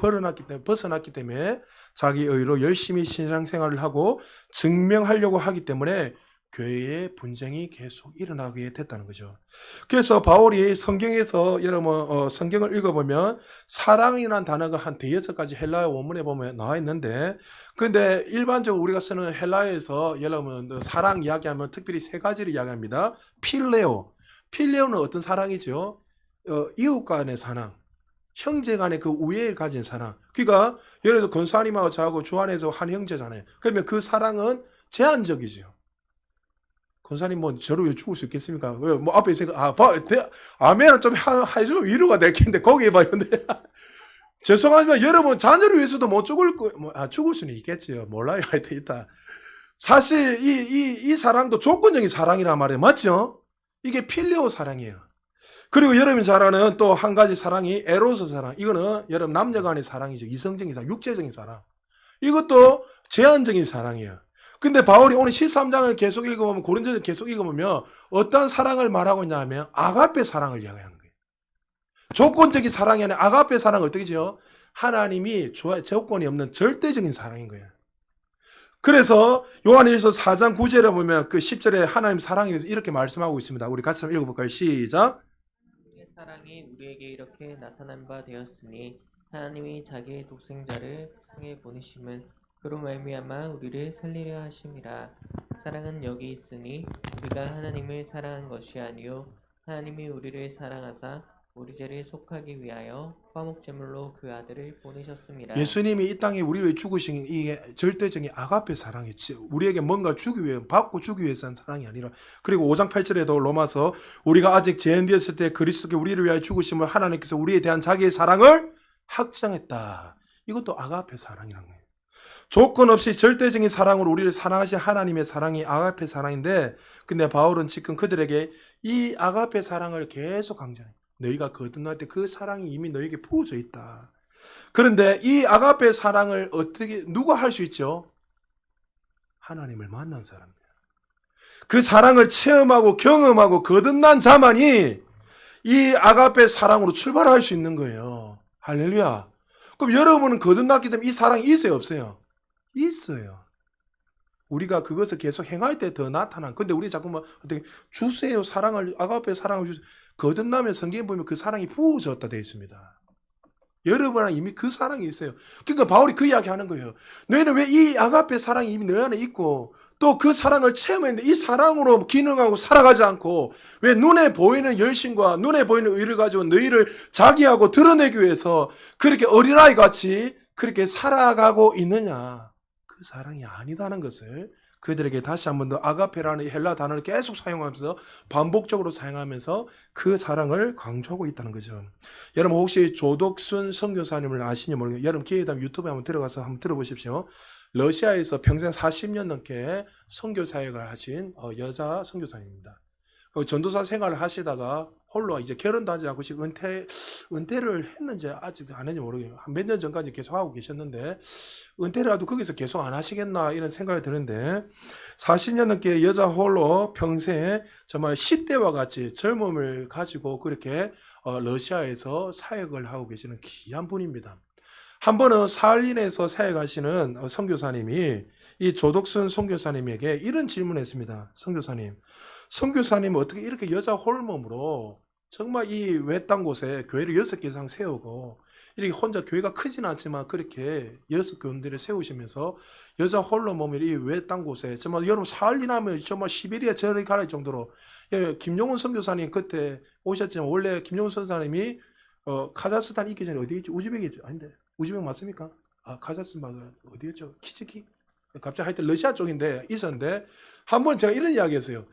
벗어났기 때문에 자기 의로 열심히 신앙생활을 하고 증명하려고 하기 때문에 교회의 분쟁이 계속 일어나게 됐다는 거죠. 그래서 바울이 성경에서 여러분 성경을 읽어보면 사랑이라는 단어가 한 대여섯 가지 헬라어 원문에 보면 나와 있는데, 근데 일반적으로 우리가 쓰는 헬라어에서 여러분 사랑 이야기하면 특별히 세 가지를 이야기합니다. 필레오는 어떤 사랑이죠? 이웃 간의 사랑, 형제 간의 그 우애를 가진 사랑. 그러니까 예를 들어 권사님하고 저하고 주 안에서 한 형제잖아요. 그러면 그 사랑은 제한적이죠. 권사님 뭐 저를 왜 죽을 수 있겠습니까? 왜 뭐 앞에 있으니까 아멘은 좀 해주면 위로가 될 텐데 거기에 봐요. 근데 죄송하지만 여러분 자녀를 위해서도 못 죽을 죽을 수는 있겠지요. 몰라요. 하여튼 있다. 사실 이 사랑도 조건적인 사랑이란 말이에요. 맞죠? 이게 필레오 사랑이에요. 그리고 여러분이 잘 아는 또 한 가지 사랑이 에로스 사랑. 이거는 여러분 남녀 간의 사랑이죠. 이성적인 사랑, 육체적인 사랑. 이것도 제한적인 사랑이에요. 근데 바울이 오늘 13장을 계속 읽어보면, 고린도전을 계속 읽어보면 어떤 사랑을 말하고 있냐면 아가페 사랑을 이야기하는 거예요. 조건적인 사랑이 아니라 아가페 사랑은 어떻게죠? 하나님이 조건이 없는 절대적인 사랑인 거예요. 그래서 요한일서 4장 9절에 보면 그 10절에 하나님 사랑에 대해서 이렇게 말씀하고 있습니다. 우리 같이 한번 읽어볼까요? 시작. 하나님의 사랑이 우리에게 이렇게 나타난 바 되었으니 하나님이 자기의 독생자를 세상에 보내심은 그로 말미암아 우리를 살리려 하심이라. 사랑은 여기 있으니 우리가 하나님을 사랑한 것이 아니요 하나님이 우리를 사랑하사 우리 죄를 속하기 위하여 화목제물로 그 아들을 보내셨습니다. 예수님이 이 땅에 우리를 죽으신 이게 절대적인 아가페 사랑이지. 우리에게 뭔가 주기 위해, 받고 주기 위해서 한 사랑이 아니라. 그리고 5장 8절에도 로마서 우리가 아직 죄인되었을 때 그리스도께 우리를 위하여 죽으심을 하나님께서 우리에 대한 자기의 사랑을 확정했다. 이것도 아가페 사랑이라는 거예요. 조건 없이 절대적인 사랑으로 우리를 사랑하신 하나님의 사랑이 아가페 사랑인데, 근데 바울은 지금 그들에게 이 아가페 사랑을 계속 강조해요. 너희가 거듭날 때 그 사랑이 이미 너에게 부어져 있다. 그런데 이 아가페 사랑을 누가 할 수 있죠? 하나님을 만난 사람이에요. 그 사랑을 체험하고 경험하고 거듭난 자만이 이 아가페 사랑으로 출발할 수 있는 거예요. 할렐루야. 그럼 여러분은 거듭났기 때문에 이 사랑이 있어요, 없어요? 있어요. 우리가 그것을 계속 행할 때 더 나타난. 근데 우리 자꾸만 어떻게 주세요, 사랑을, 아가페 사랑을 주세요. 거듭나면 성경에 보면 그 사랑이 부어졌다 되어 있습니다. 여러분은 이미 그 사랑이 있어요. 그러니까 바울이 그 이야기 하는 거예요. 너희는 왜 이 아가페 사랑이 이미 너 안에 있고 또 그 사랑을 체험했는데 이 사랑으로 기능하고 살아가지 않고 왜 눈에 보이는 열심과 눈에 보이는 의를 가지고 너희를 자기하고 드러내기 위해서 그렇게 어린아이 같이 그렇게 살아가고 있느냐. 그 사랑이 아니다는 것을 그들에게 다시 한 번 더 아가페라는 헬라 단어를 계속 사용하면서 반복적으로 사용하면서 그 사랑을 강조하고 있다는 거죠. 여러분 혹시 조덕순 선교사님을 아시는지 모르겠어요. 여러분 기회에 되면 유튜브에 한번 들어가서 한번 들어보십시오. 러시아에서 평생 40년 넘게 선교 사역을 하신 여자 선교사님입니다. 전도사 생활을 하시다가 홀로 이제 결혼도 하지 않고 지금 은퇴를 했는지 아직도 안 했는지 모르겠어요. 한 몇 년 전까지 계속 하고 계셨는데 은퇴를 해도 거기서 계속 안 하시겠나 이런 생각이 드는데 40년 넘게 여자 홀로 평생 정말 10대와 같이 젊음을 가지고 그렇게 러시아에서 사역을 하고 계시는 귀한 분입니다. 한 번은 사할린에서 사역하시는 선교사님이 이 조덕순 선교사님에게 이런 질문을 했습니다. 선교사님 어떻게 이렇게 여자 홀몸으로 정말 이 외딴 곳에 교회를 6개 이상 세우고 이렇게 혼자 교회가 크진 않지만 그렇게 6교회들을 세우시면서 여자 홀로 몸을 이 외딴 곳에 정말 여러분 사할린하면 정말 시베리아 저리 갈 정도로 김용훈 선교사님 그때 오셨지만 원래 김용훈 선교사님이 카자흐스탄 있기 전에 어디 있지? 우즈벡이죠? 아닌데 우즈벡 맞습니까? 아 카자흐스탄 어디였죠? 키즈키? 갑자기 하여튼 러시아 쪽인데 있었는데 한번 제가 이런 이야기 했어요.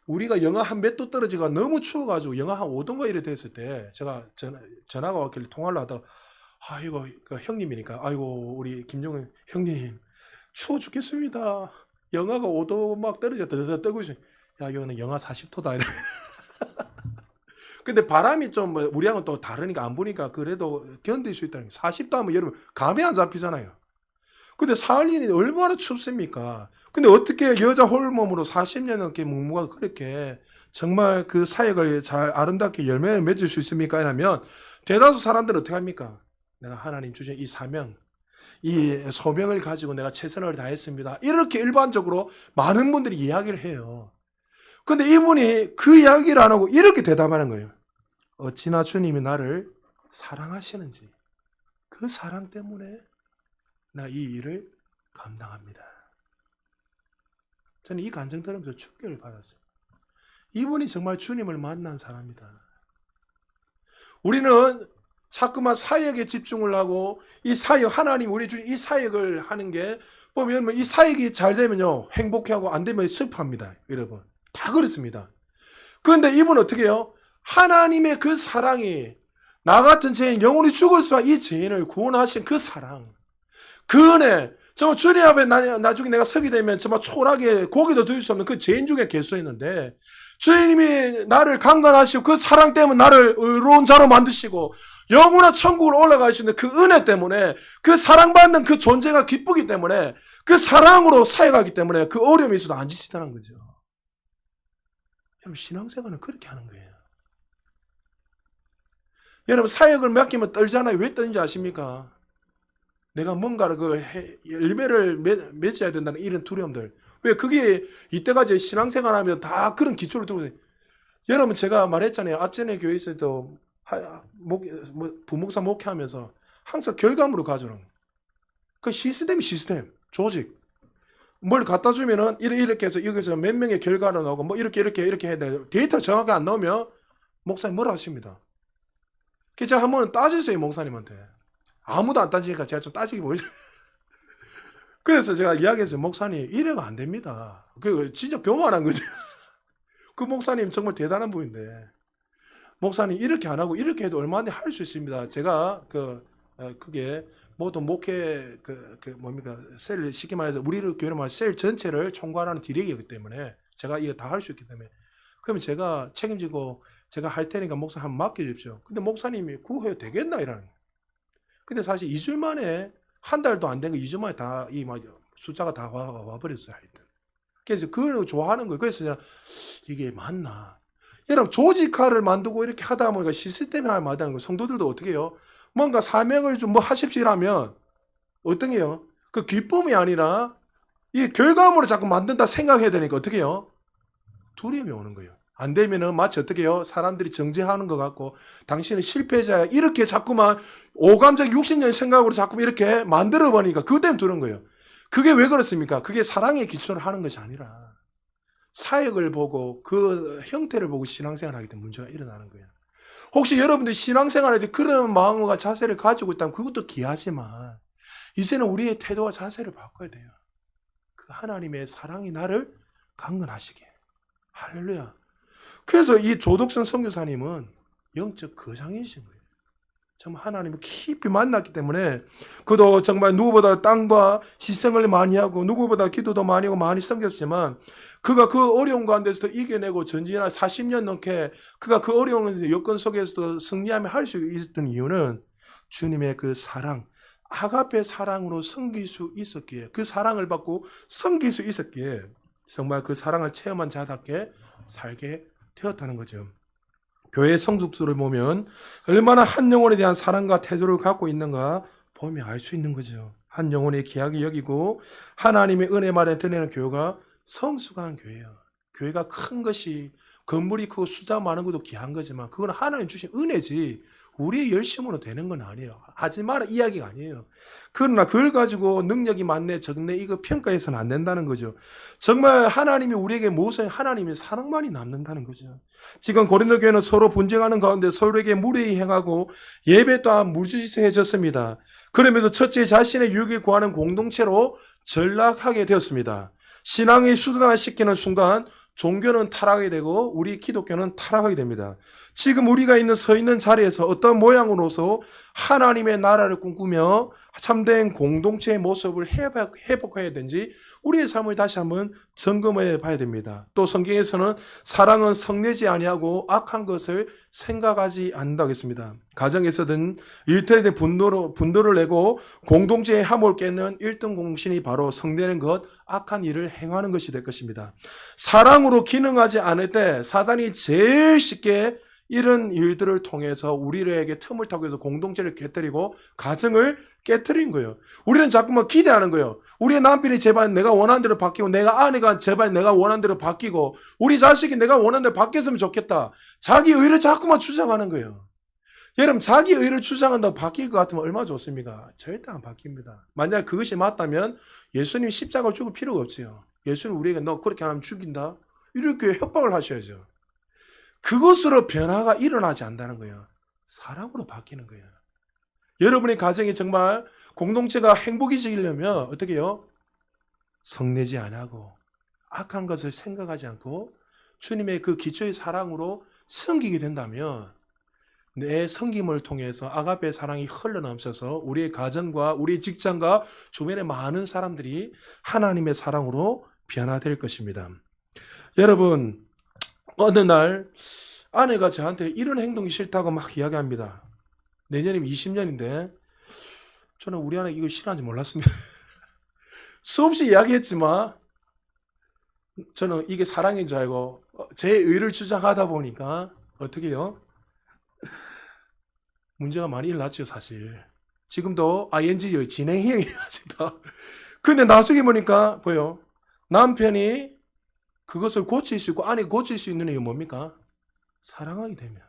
우리가 영하 한 몇 도 떨어지가 너무 추워가지고 영하 한 5도인가 이래 됐을 때 제가 전화가 왔길래 통화를 하다 아이고 그 형님이니까 아이고 우리 김용은 형님 추워 죽겠습니다. 영하가 5도 막 떨어졌다 뜨고 있어요. 야 이거는 영하 40도다 이래. 근데 바람이 좀 우리하고는 또 다르니까 안 보니까 그래도 견딜 수 있다는 게 40도 하면 여러분 감이 안 잡히잖아요. 근데 사할린이 얼마나 춥습니까? 근데 어떻게 여자 홀몸으로 40년 넘게 묵묵하고 그렇게 정말 그 사역을 잘 아름답게 열매를 맺을 수 있습니까? 이러면 대다수 사람들은 어떻게 합니까? 내가 하나님 주신 이 사명, 이 소명을 가지고 내가 최선을 다했습니다. 이렇게 일반적으로 많은 분들이 이야기를 해요. 근데 이분이 그 이야기를 안 하고 이렇게 대답하는 거예요. 어찌나 주님이 나를 사랑하시는지 그 사랑 때문에 나 이 일을 감당합니다. 저는 이 간증 들으면서 충격을 받았어요. 이분이 정말 주님을 만난 사람이다. 우리는 자꾸만 사역에 집중을 하고 이 사역 하나님 우리 주님 이 사역을 하는 게 보면 이 사역이 잘 되면요 행복해하고 안 되면 슬퍼합니다. 여러분 다 그렇습니다. 그런데 이분은 어떻게 해요? 하나님의 그 사랑이 나 같은 죄인 영원히 죽을 수한 이 죄인을 구원하신 그 사랑 그 은혜 정말 주님 앞에 나중에 내가 서게 되면 정말 초라하게 고개도 들 수 없는 그 죄인 중에 개수했는데 주님이 나를 강간하시고 그 사랑 때문에 나를 의로운 자로 만드시고 영원한 천국으로 올라가시는 그 은혜 때문에 그 사랑받는 그 존재가 기쁘기 때문에 그 사랑으로 사역하기 때문에 그 어려움이 있어도 안 지치다는 거죠. 여러분 신앙생활은 그렇게 하는 거예요. 여러분 사역을 맡기면 떨잖아요. 왜 떨는지 아십니까? 내가 뭔가를 열매를 맺어야 된다는 이런 두려움들. 왜 그게 이때까지 신앙생활하면 다 그런 기초를 두고 있어요. 여러분 제가 말했잖아요. 앞전에 교회 있을 때 부목사 목회하면서 항상 결과물을 가져오는 그 시스템 조직 뭘 갖다 주면은 이렇게 해서 여기서 몇 명의 결과를 나오고 뭐 이렇게 해야 돼. 데이터 정확하게 안 나오면 목사님 뭐라 하십니다. 그래서 제가 한번 따지세요 목사님한테. 아무도 안 따지니까 제가 좀 따지기 보이죠. 그래서 제가 이야기했어요. 목사님 이래가 안 됩니다. 그 진짜 교만한 거죠. 그 목사님 정말 대단한 분인데 목사님 이렇게 안 하고 이렇게 해도 얼마나 할 수 있습니다. 제가 그게 모든 목회 뭡니까 셀 쉽게 말해서 우리를 교회로 말해 셀 전체를 총괄하는 디렉이기 때문에 제가 이거 다 할 수 있기 때문에 그러면 제가 책임지고 제가 할 테니까 목사 한번 맡겨주십시오. 근데 목사님이 그거 되겠나 이러는 거예요. 근데 사실 2주 만에 한 달도 안 된 거 2주 만에 다 이 숫자가 다 와버렸어요. 하여튼. 그래서 그걸 좋아하는 거예요. 그래서 제가 이게 맞나? 여러분 조직화를 만들고 이렇게 하다 보니까 시스템이 하나 마다는 거예요. 성도들도 어떻게 해요? 뭔가 사명을 좀 뭐 하십시라면 어떤 게요? 그 기쁨이 아니라 이 결과물을 자꾸 만든다 생각해야 되니까 어떻게 해요? 두려움이 오는 거예요. 안 되면은 마치 어떻게 해요? 사람들이 정죄하는 것 같고 당신은 실패자야. 이렇게 자꾸만 오감적 60년 생각으로 자꾸 이렇게 만들어 버리니까 그것 때문에 두는 거예요. 그게 왜 그렇습니까? 그게 사랑의 기초를 하는 것이 아니라 사역을 보고 그 형태를 보고 신앙생활을 하기 때문에 문제가 일어나는 거예요. 혹시 여러분들이 신앙생활할 때 그런 마음과 자세를 가지고 있다면 그것도 귀하지만 이제는 우리의 태도와 자세를 바꿔야 돼요. 그 그 하나님의 사랑이 나를 강건하시게. 할렐루야. 그래서 이 조덕선 선교사님은 영적 거장이신 거예요. 정말 하나님을 깊이 만났기 때문에 그도 정말 누구보다 땅과 희생을 많이 하고 누구보다 기도도 많이 하고 많이 섬겼지만 그가 그 어려운 가운데서도 이겨내고 전진한 40년 넘게 그가 그 어려운 여건 속에서도 승리하며 할 수 있었던 이유는 주님의 그 사랑, 아가페 사랑으로 섬길 수 있었기에, 그 사랑을 받고 섬길 수 있었기에 정말 그 사랑을 체험한 자답게 살게 되었다는 거죠. 교회 성숙수를 보면 얼마나 한 영혼에 대한 사랑과 태도를 갖고 있는가 보면 알 수 있는 거죠. 한 영혼의 귀하게 여기고 하나님의 은혜 말에 드리는 교회가 성숙한 교회예요. 교회가 큰 것이 건물이 크고 숫자 많은 것도 귀한 거지만 그건 하나님 주신 은혜지 우리의 열심으로 되는 건 아니에요. 하지 마라 이야기가 아니에요. 그러나 그걸 가지고 능력이 많네 적네 이거 평가해서는 안 된다는 거죠. 정말 하나님이 우리에게 무엇을 하나님의 사랑만이 남는다는 거죠. 지금 고린도 교회는 서로 분쟁하는 가운데 서로에게 무례히 행하고 예배 또한 무지해졌습니다. 그러면서 첫째 자신의 유익을 구하는 공동체로 전락하게 되었습니다. 신앙이 수단화시키는 순간 종교는 타락하게 되고 우리 기독교는 타락하게 됩니다. 지금 우리가 서 있는 자리에서 어떤 모양으로서 하나님의 나라를 꿈꾸며 참된 공동체의 모습을 회복해야 되는지 우리의 삶을 다시 한번 점검해 봐야 됩니다. 또 성경에서는 사랑은 성내지 아니하고 악한 것을 생각하지 않는다고 했습니다. 가정에서든 일터에 분노를 내고 공동체의 함을 깨는 1등 공신이 바로 성내는 것, 악한 일을 행하는 것이 될 것입니다. 사랑으로 기능하지 않을 때 사단이 제일 쉽게 이런 일들을 통해서 우리에게 틈을 타고 해서 공동체를 깨뜨리고 가정을 깨뜨린 거예요. 우리는 자꾸만 기대하는 거예요. 우리의 남편이 제발 내가 원하는 대로 바뀌고 내가 아내가 제발 내가 원하는 대로 바뀌고 우리 자식이 내가 원하는 대로 바뀌었으면 좋겠다. 자기 의를 자꾸만 주장하는 거예요. 여러분 자기 의를 주장한다고 바뀔 것 같으면 얼마나 좋습니까? 절대 안 바뀝니다. 만약 그것이 맞다면 예수님이 십자가를 죽을 필요가 없어요. 예수님 우리에게 너 그렇게 하면 죽인다? 이렇게 협박을 하셔야죠. 그것으로 변화가 일어나지 않는다는 거예요. 사랑으로 바뀌는 거예요. 여러분의 가정이 정말 공동체가 행복해지려면 어떻게 해요? 성내지 않고 악한 것을 생각하지 않고 주님의 그 기초의 사랑으로 섬기게 된다면 내 섬김을 통해서 아가페의 사랑이 흘러넘쳐서 우리의 가정과 우리의 직장과 주변의 많은 사람들이 하나님의 사랑으로 변화될 것입니다. 여러분 어느 날 아내가 저한테 이런 행동이 싫다고 막 이야기합니다. 내년이면 20년인데 저는 우리 아내 이거 싫어하는지 몰랐습니다. 수없이 이야기했지만 저는 이게 사랑인 줄 알고 제 의를 주장하다 보니까 어떻게 해요? 문제가 많이 일어났죠 사실. 지금도 ING 진행형이 아직도. 근데 나중에 보니까 보여 남편이 그것을 고칠 수 있고 아내가 고칠 수 있는 이유가 뭡니까? 사랑하게 되면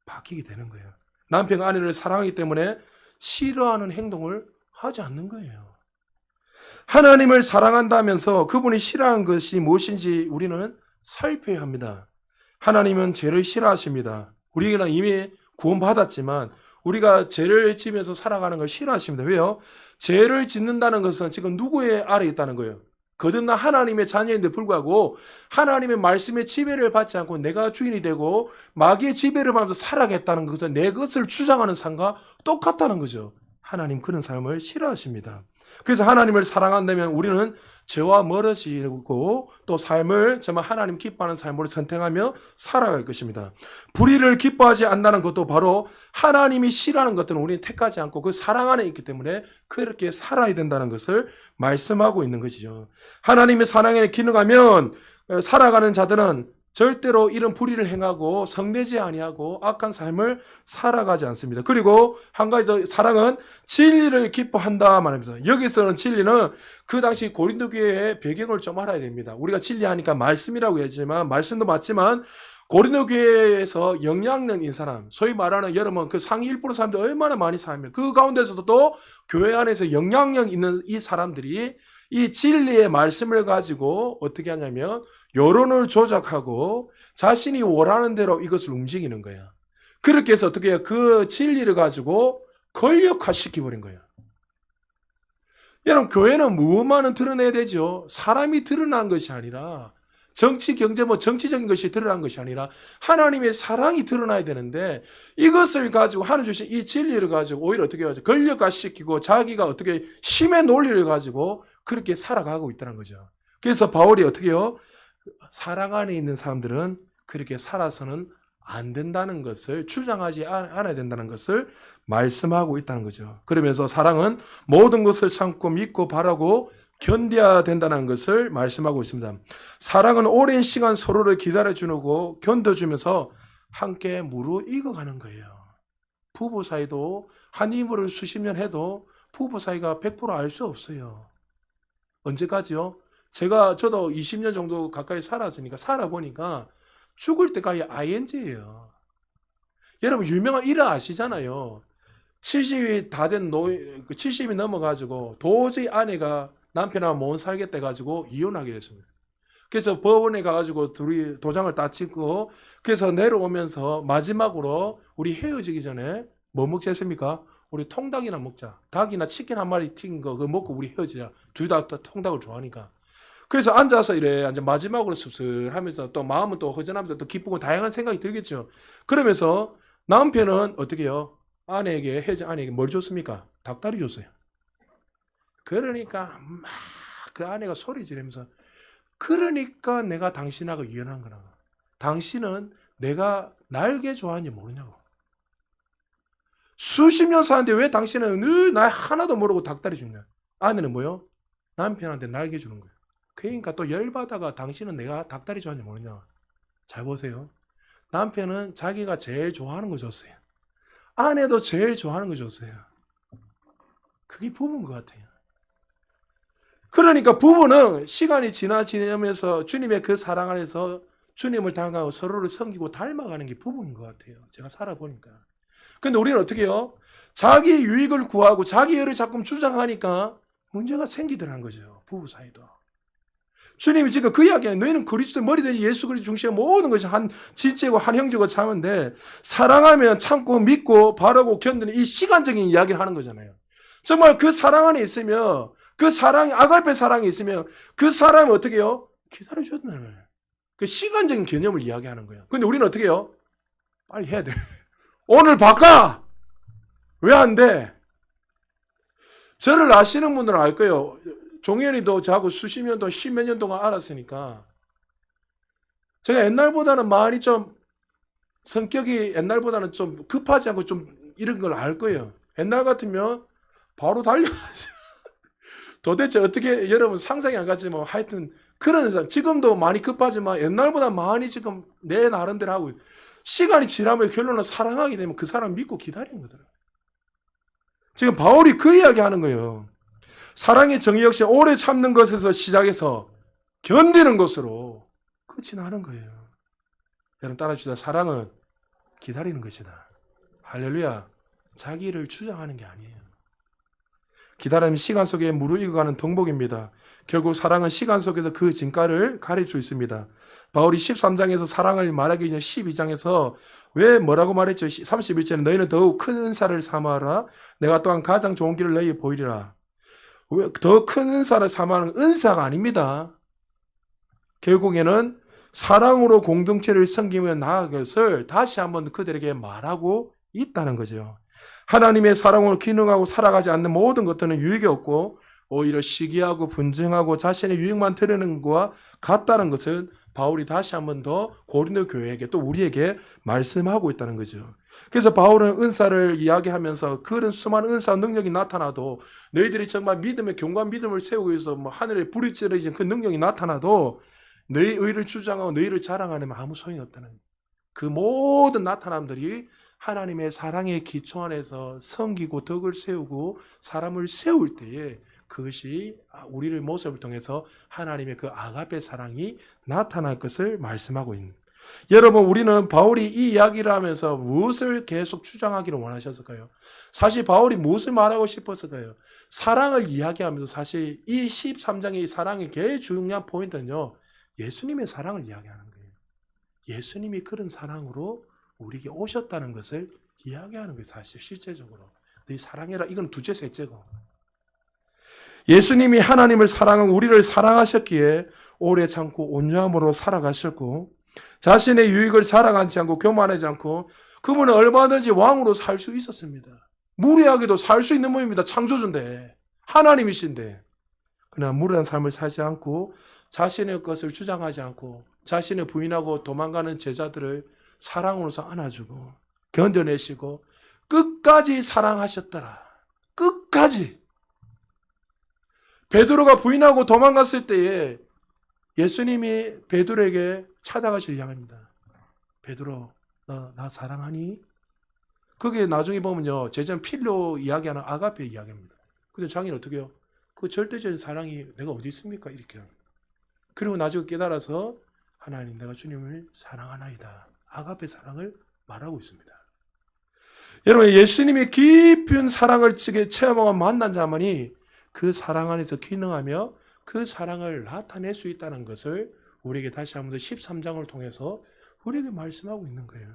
바뀌게 되는 거예요. 남편과 아내를 사랑하기 때문에 싫어하는 행동을 하지 않는 거예요. 하나님을 사랑한다면서 그분이 싫어하는 것이 무엇인지 우리는 살펴야 합니다. 하나님은 죄를 싫어하십니다. 우리는 이미 구원받았지만 우리가 죄를 지면서 살아가는 걸 싫어하십니다. 왜요? 죄를 짓는다는 것은 지금 누구의 아래에 있다는 거예요? 거듭난 하나님의 자녀인데 불구하고 하나님의 말씀의 지배를 받지 않고 내가 주인이 되고 마귀의 지배를 받으면서 살아가겠다는 것은 내 것을 주장하는 삶과 똑같다는 거죠. 하나님 그런 삶을 싫어하십니다. 그래서 하나님을 사랑한다면 우리는 죄와 멀어지고 또 삶을 정말 하나님 기뻐하는 삶으로 선택하며 살아갈 것입니다. 불의를 기뻐하지 않는다는 것도 바로 하나님이 싫어하는 것들은 우리는 택하지 않고 그 사랑 안에 있기 때문에 그렇게 살아야 된다는 것을 말씀하고 있는 것이죠. 하나님의 사랑에 기능하면 살아가는 자들은 절대로 이런 불의를 행하고 성내지 아니하고 악한 삶을 살아가지 않습니다. 그리고 한 가지 더 사랑은 진리를 기뻐한다 말합니다. 여기서는 진리는 그 당시 고린도 교회의 배경을 좀 알아야 됩니다. 우리가 진리하니까 말씀이라고 했지만 말씀도 맞지만 고린도 교회에서 영향력인 사람, 소위 말하는 여러분 그 상위 1% 사람들 얼마나 많이 살면 그 가운데서도 또 교회 안에서 영향력 있는 이 사람들이 이 진리의 말씀을 가지고 어떻게 하냐면 여론을 조작하고 자신이 원하는 대로 이것을 움직이는 거야. 그렇게 해서 어떻게 해요? 그 진리를 가지고 권력화시켜버린 거예요. 여러분, 교회는 무엇만은 드러내야 되죠? 사람이 드러난 것이 아니라, 정치, 경제, 정치적인 것이 드러난 것이 아니라, 하나님의 사랑이 드러나야 되는데, 이것을 가지고, 하나님 주신 이 진리를 가지고, 오히려 어떻게 하죠? 권력화시키고, 자기가 어떻게 힘의 논리를 가지고, 그렇게 살아가고 있다는 거죠. 그래서 바울이 어떻게 해요? 사랑 안에 있는 사람들은 그렇게 살아서는 안 된다는 것을 주장하지 않아야 된다는 것을 말씀하고 있다는 거죠. 그러면서 사랑은 모든 것을 참고 믿고 바라고 견뎌야 된다는 것을 말씀하고 있습니다. 사랑은 오랜 시간 서로를 기다려주고 견뎌주면서 함께 무르익어가는 거예요. 부부 사이도 한 이불을 수십 년 해도 부부 사이가 100% 알 수 없어요. 언제까지요? 저도 20년 정도 가까이 살았으니까 살아보니까 죽을 때까지 ING예요. 여러분 유명한 일화 아시잖아요. 70이 다 된 70이 넘어가지고 도저히 아내가 남편하고 못 살겠다 해가지고 이혼하게 됐습니다. 그래서 법원에 가가지고 둘이 도장을 다 찍고 그래서 내려오면서 마지막으로 우리 헤어지기 전에 뭐 먹자 했습니까? 우리 통닭이나 먹자. 닭이나 치킨 한 마리 튀긴 거 그거 먹고 우리 헤어지자. 둘 다 통닭을 좋아하니까. 그래서 앉아서 이래 앉아 마지막으로 씁쓸하면서 또 마음은 또 허전하면서 또 기쁘고 다양한 생각이 들겠죠. 그러면서 남편은 어떻게 해요? 헤어진 아내에게 뭘 줬습니까? 닭다리 줬어요. 그러니까 막 그 아내가 소리 지르면서 그러니까 내가 당신하고 이혼한 거라고. 당신은 내가 날개 좋아하는지 모르냐고. 수십 년 사는데 왜 당신은 늘 나 하나도 모르고 닭다리 주냐. 아내는 뭐요? 남편한테 날개 주는 거예요. 그러니까 또 열받아가 당신은 내가 닭다리 좋아하는지 모르냐. 잘 보세요. 남편은 자기가 제일 좋아하는 거 줬어요. 아내도 제일 좋아하는 거 줬어요. 그게 부부인 것 같아요. 그러니까 부부는 시간이 지나면서 주님의 그 사랑 안에서 주님을 닮아가고 서로를 섬기고 닮아가는 게 부부인 것 같아요. 제가 살아보니까. 근데 우리는 어떻게 해요? 자기 유익을 구하고 자기 의를 자꾸 주장하니까 문제가 생기더라는 거죠. 부부 사이도. 주님이 지금 그 이야기에 너희는 그리스도의 머리 되지 예수 그리스도 중심의 모든 것이 한 지체고 한 형제고 참은데 사랑하면 참고 믿고 바라고 견디는 이 시간적인 이야기를 하는 거잖아요. 정말 그 사랑 안에 있으면 그 사랑이 아가페 사랑이 있으면 그 사람이 어떻게 해요? 기다려줬다는 거예요. 그 시간적인 개념을 이야기하는 거예요. 근데 우리는 어떻게 해요? 빨리 해야 돼. 오늘 바꿔! 왜 안 돼? 저를 아시는 분들은 알 거예요. 종현이도 저하고 수십 년 동안, 십몇 년 동안 알았으니까. 제가 옛날보다는 많이 좀, 성격이 옛날보다는 좀 급하지 않고 좀 이런 걸 알 거예요. 옛날 같으면 바로 달려가죠. 도대체 어떻게, 여러분 상상이 안 가지만 하여튼 그런 사람, 지금도 많이 급하지만 옛날보다 많이 지금 내 나름대로 하고, 시간이 지나면 결론은 사랑하게 되면 그 사람 믿고 기다리는 거더라고요. 지금 바울이 그 이야기 하는 거예요. 사랑의 정의 역시 오래 참는 것에서 시작해서 견디는 것으로 끝이 나는 거예요. 여러분 따라합시다. 사랑은 기다리는 것이다. 할렐루야. 자기를 주장하는 게 아니에요. 기다림은 시간 속에 무르익어가는 덕목입니다. 결국 사랑은 시간 속에서 그 진가를 가릴 수 있습니다. 바울이 13장에서 사랑을 말하기 전 12장에서 왜 뭐라고 말했죠? 31절에 너희는 더욱 큰 은사를 삼아라. 내가 또한 가장 좋은 길을 너희에 보이리라. 더 큰 은사를 삼아는 은사가 아닙니다. 결국에는 사랑으로 공동체를 섬기며 나아갈 것을 다시 한번 그들에게 말하고 있다는 거죠. 하나님의 사랑으로 기능하고 살아가지 않는 모든 것들은 유익이 없고 오히려 시기하고 분쟁하고 자신의 유익만 드러내는 것과 같다는 것을 바울이 다시 한번 더 고린도 교회에게 또 우리에게 말씀하고 있다는 거죠. 그래서 바울은 은사를 이야기하면서 그런 수많은 은사 능력이 나타나도 너희들이 정말 믿음의 견고한 믿음을 세우기 위해서 하늘에 불이 찌르진 그 능력이 나타나도 너희 의를 주장하고 너희를 자랑하면 아무 소용이 없다는 거예요. 그 모든 나타남들이 하나님의 사랑의 기초 안에서 섬기고 덕을 세우고 사람을 세울 때에 그것이 우리를 모습을 통해서 하나님의 그 아가페 사랑이 나타날 것을 말씀하고 있는. 여러분 우리는 바울이 이 이야기를 하면서 무엇을 계속 주장하기를 원하셨을까요? 사실 바울이 무엇을 말하고 싶었을까요? 사랑을 이야기하면서 사실 이 13장의 이 사랑의 제일 중요한 포인트는요. 예수님의 사랑을 이야기하는 거예요. 예수님이 그런 사랑으로 우리에게 오셨다는 것을 이야기하는 거예요. 사실 실제적으로. 너희 사랑해라. 이건 두째 셋째고. 예수님이 하나님을 사랑하고 우리를 사랑하셨기에 오래 참고 온유함으로 살아가셨고 자신의 유익을 자랑하지 않고 교만하지 않고 그분은 얼마든지 왕으로 살 수 있었습니다. 무리하게도 살 수 있는 분입니다. 창조주인데 하나님이신데 그러나 무리한 삶을 살지 않고 자신의 것을 주장하지 않고 자신을 부인하고 도망가는 제자들을 사랑으로서 안아주고 견뎌내시고 끝까지 사랑하셨더라. 끝까지. 베드로가 부인하고 도망갔을 때에 예수님이 베드로에게 찾아가실 이야기입니다. 베드로, 너 나 사랑하니? 그게 나중에 보면요, 제자는 필로 이야기하는 아가페 이야기입니다. 근데 자기는 어떻게 해요? 그 절대적인 사랑이 내가 어디 있습니까? 이렇게. 그리고 나중에 깨달아서 하나님, 내가 주님을 사랑하나이다. 아가페 사랑을 말하고 있습니다. 여러분, 예수님이 깊은 사랑을 체험하고 만난 자만이 그 사랑 안에서 기능하며 그 사랑을 나타낼 수 있다는 것을 우리에게 다시 한번 더 13장을 통해서 우리에게 말씀하고 있는 거예요.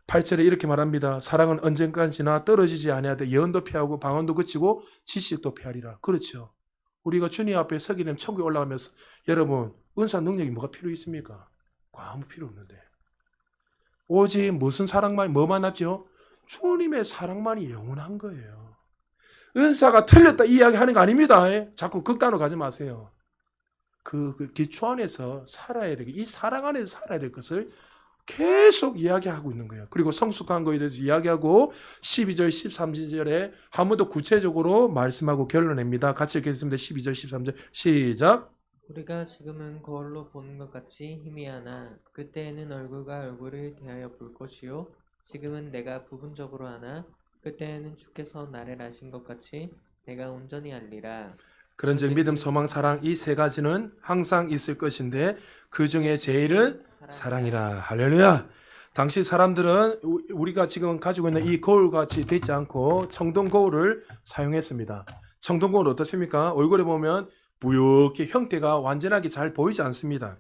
8절에 이렇게 말합니다. 사랑은 언젠까지나 떨어지지 아니하되 예언도 피하고 방언도 그치고 지식도 피하리라. 그렇죠. 우리가 주님 앞에 서게 되면 천국에 올라가면서 여러분 은사 능력이 뭐가 필요 있습니까? 아무 필요 없는데 오직 무슨 사랑만 뭐만 남죠? 주님의 사랑만이 영원한 거예요. 은사가 틀렸다 이 이야기 하는 거 아닙니다. 자꾸 극단으로 가지 마세요. 그 기초 안에서 살아야 되고 이 사랑 안에서 살아야 될 것을 계속 이야기하고 있는 거예요. 그리고 성숙한 거에 대해서 이야기하고 12절, 13절에 한 번 더 구체적으로 말씀하고 결론냅니다. 같이 읽겠습니다. 12절, 13절 시작. 우리가 지금은 거울로 보는 것 같이 희미하나 그때에는 얼굴과 얼굴을 대하여 볼 것이요 지금은 내가 부분적으로 하나 그때에는 주께서 나를 아신 것 같이 내가 온전히 알리라. 그런즉 믿음, 소망, 사랑 이 세 가지는 항상 있을 것인데 그 중에 제일은 사랑이라. 할렐루야. 당시 사람들은 우리가 지금 가지고 있는 이 거울같이 되지 않고 청동 거울을 사용했습니다. 청동 거울 어떻습니까? 얼굴에 보면 부옇게 형태가 완전하게 잘 보이지 않습니다.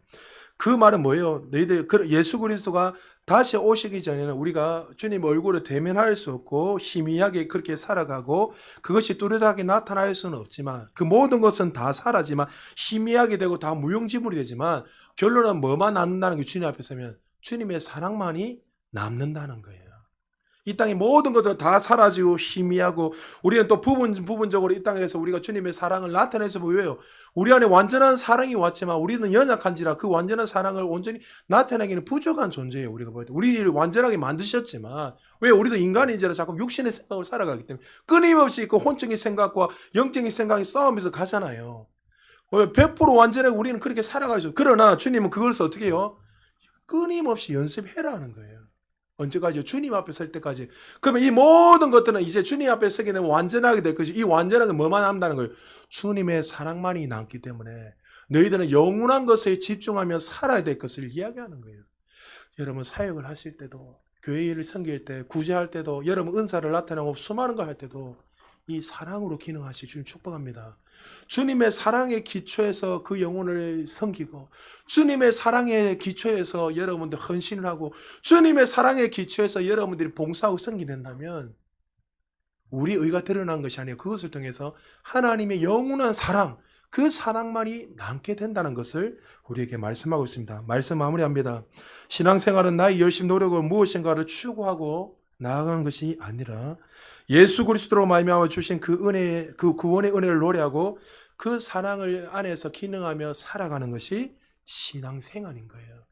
그 말은 뭐예요? 너희들 예수 그리스도가 다시 오시기 전에는 우리가 주님 얼굴을 대면할 수 없고 희미하게 그렇게 살아가고 그것이 뚜렷하게 나타날 수는 없지만 그 모든 것은 다 사라지만 희미하게 되고 다 무용지물이 되지만 결론은 뭐만 남는다는 게 주님 앞에 서면 주님의 사랑만이 남는다는 거예요. 이 땅의 모든 것들 다 사라지고 희미하고 우리는 또 부분적으로 이 땅에서 우리가 주님의 사랑을 나타내서 보여요. 우리 안에 완전한 사랑이 왔지만 우리는 연약한지라 그 완전한 사랑을 온전히 나타내기는 부족한 존재예요. 우리가 볼 때. 우리를 완전하게 만드셨지만 왜 우리도 인간인지라 자꾸 육신의 생각을 살아가기 때문에 끊임없이 그 혼적인 생각과 영적인 생각이 싸우면서 가잖아요. 100% 완전하게 우리는 그렇게 살아가죠. 그러나 주님은 그것을 어떻게 해요? 끊임없이 연습해라는 거예요. 언제까지요? 주님 앞에 설 때까지. 그러면 이 모든 것들은 이제 주님 앞에 서게 되면 완전하게 될 것이 이 완전한 게 뭐만 남다는 거예요? 주님의 사랑만이 남기 때문에 너희들은 영원한 것에 집중하며 살아야 될 것을 이야기하는 거예요. 여러분 사역을 하실 때도 교회 일을 섬길 때 구제할 때도 여러분 은사를 나타내고 수많은 거 할 때도 이 사랑으로 기능하시 주님 축복합니다. 주님의 사랑의 기초에서 그 영혼을 섬기고 주님의 사랑의 기초에서 여러분들 헌신을 하고 주님의 사랑의 기초에서 여러분들이 봉사하고 섬기된다면 우리 의가 드러난 것이 아니에요. 그것을 통해서 하나님의 영원한 사랑 그 사랑만이 남게 된다는 것을 우리에게 말씀하고 있습니다. 말씀 마무리합니다. 신앙생활은 나의 열심 노력을 무엇인가를 추구하고 나아가는 것이 아니라 예수 그리스도로 말미암아 주신 그 은혜, 그 구원의 은혜를 노래하고 그 사랑을 안에서 기능하며 살아가는 것이 신앙생활인 거예요.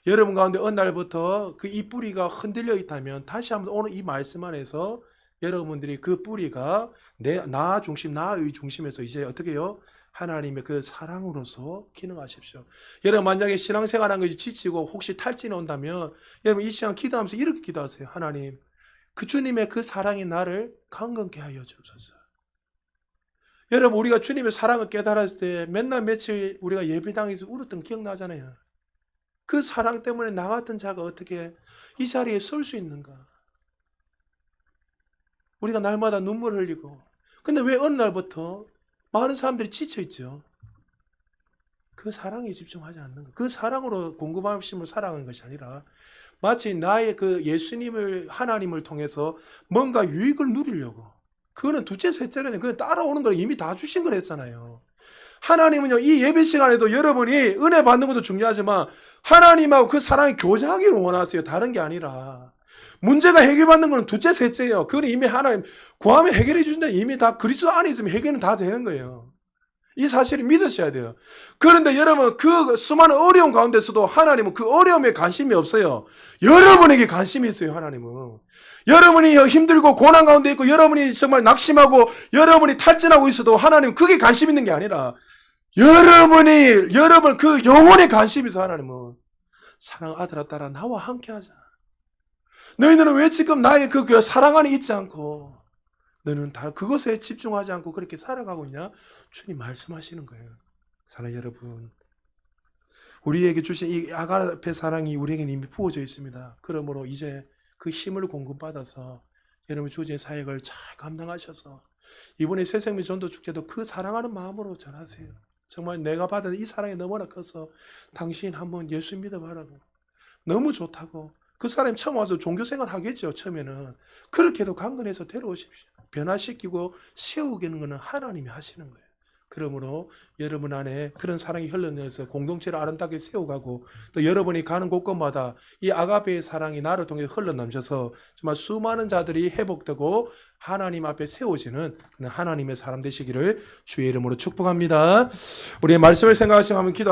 여러분 가운데 어느 날부터 그 이 뿌리가 흔들려 있다면 다시 한번 오늘 이 말씀 안에서 여러분들이 그 뿌리가 나 중심, 나의 중심에서 이제 어떻게 해요? 하나님의 그 사랑으로서 기능하십시오. 여러분 만약에 신앙생활한 것이 지치고 혹시 탈진이 온다면 여러분 이 시간 기도하면서 이렇게 기도하세요. 하나님 그 주님의 그 사랑이 나를 강건케 하여 주옵소서. 여러분 우리가 주님의 사랑을 깨달았을 때 맨날 며칠 우리가 예배당에서 울었던 기억나잖아요. 그 사랑 때문에 나 같은 자가 어떻게 이 자리에 설 수 있는가. 우리가 날마다 눈물 흘리고 근데 왜 어느 날부터 많은 사람들이 지쳐있죠. 그 사랑에 집중하지 않는 것. 그 사랑으로 공급하심을 살아가는 것이 아니라 마치 나의 그 예수님을 하나님을 통해서 뭔가 유익을 누리려고 그거는 둘째, 셋째는 그냥 따라오는 걸 이미 다 주신 걸 했잖아요. 하나님은요, 이 예배 시간에도 여러분이 은혜 받는 것도 중요하지만 하나님하고 그 사랑이 교제하기를 원하세요. 다른 게 아니라. 문제가 해결받는 건 둘째, 셋째예요. 그건 이미 하나님 구하면 해결해 주신다. 이미 다 그리스도 안에 있으면 해결은 다 되는 거예요. 이 사실을 믿으셔야 돼요. 그런데 여러분 그 수많은 어려움 가운데서도 하나님은 그 어려움에 관심이 없어요. 여러분에게 관심이 있어요. 하나님은. 여러분이 힘들고 고난 가운데 있고 여러분이 정말 낙심하고 여러분이 탈진하고 있어도 하나님은 그게 관심 있는 게 아니라 여러분 그 영혼에 관심이 있어. 하나님은 사랑 아들아 딸아 나와 함께하자. 너희들은 왜 지금 나의 그 사랑 안에 있지 않고 너는 다 그것에 집중하지 않고 그렇게 살아가고 있냐? 주님 말씀하시는 거예요. 사랑하는 여러분, 우리에게 주신 이 아가페 사랑이 우리에게는 이미 부어져 있습니다. 그러므로 이제 그 힘을 공급받아서 여러분 주어진 사역을 잘 감당하셔서 이번에 새생명 전도 축제도 그 사랑하는 마음으로 전하세요. 정말 내가 받은 이 사랑이 너무나 커서 당신 한번 예수 믿어봐라고. 너무 좋다고. 그 사람이 처음 와서 종교생활 하겠죠. 처음에는. 그렇게도 강건해서 데려오십시오. 변화시키고 세우기는 것은 하나님이 하시는 거예요. 그러므로 여러분 안에 그런 사랑이 흘러내려서 공동체를 아름답게 세워가고 또 여러분이 가는 곳곳마다 이 아가페의 사랑이 나를 통해 흘러넘쳐서 정말 수많은 자들이 회복되고 하나님 앞에 세워지는 그런 하나님의 사람 되시기를 주의 이름으로 축복합니다. 우리의 말씀을 생각하시면 기도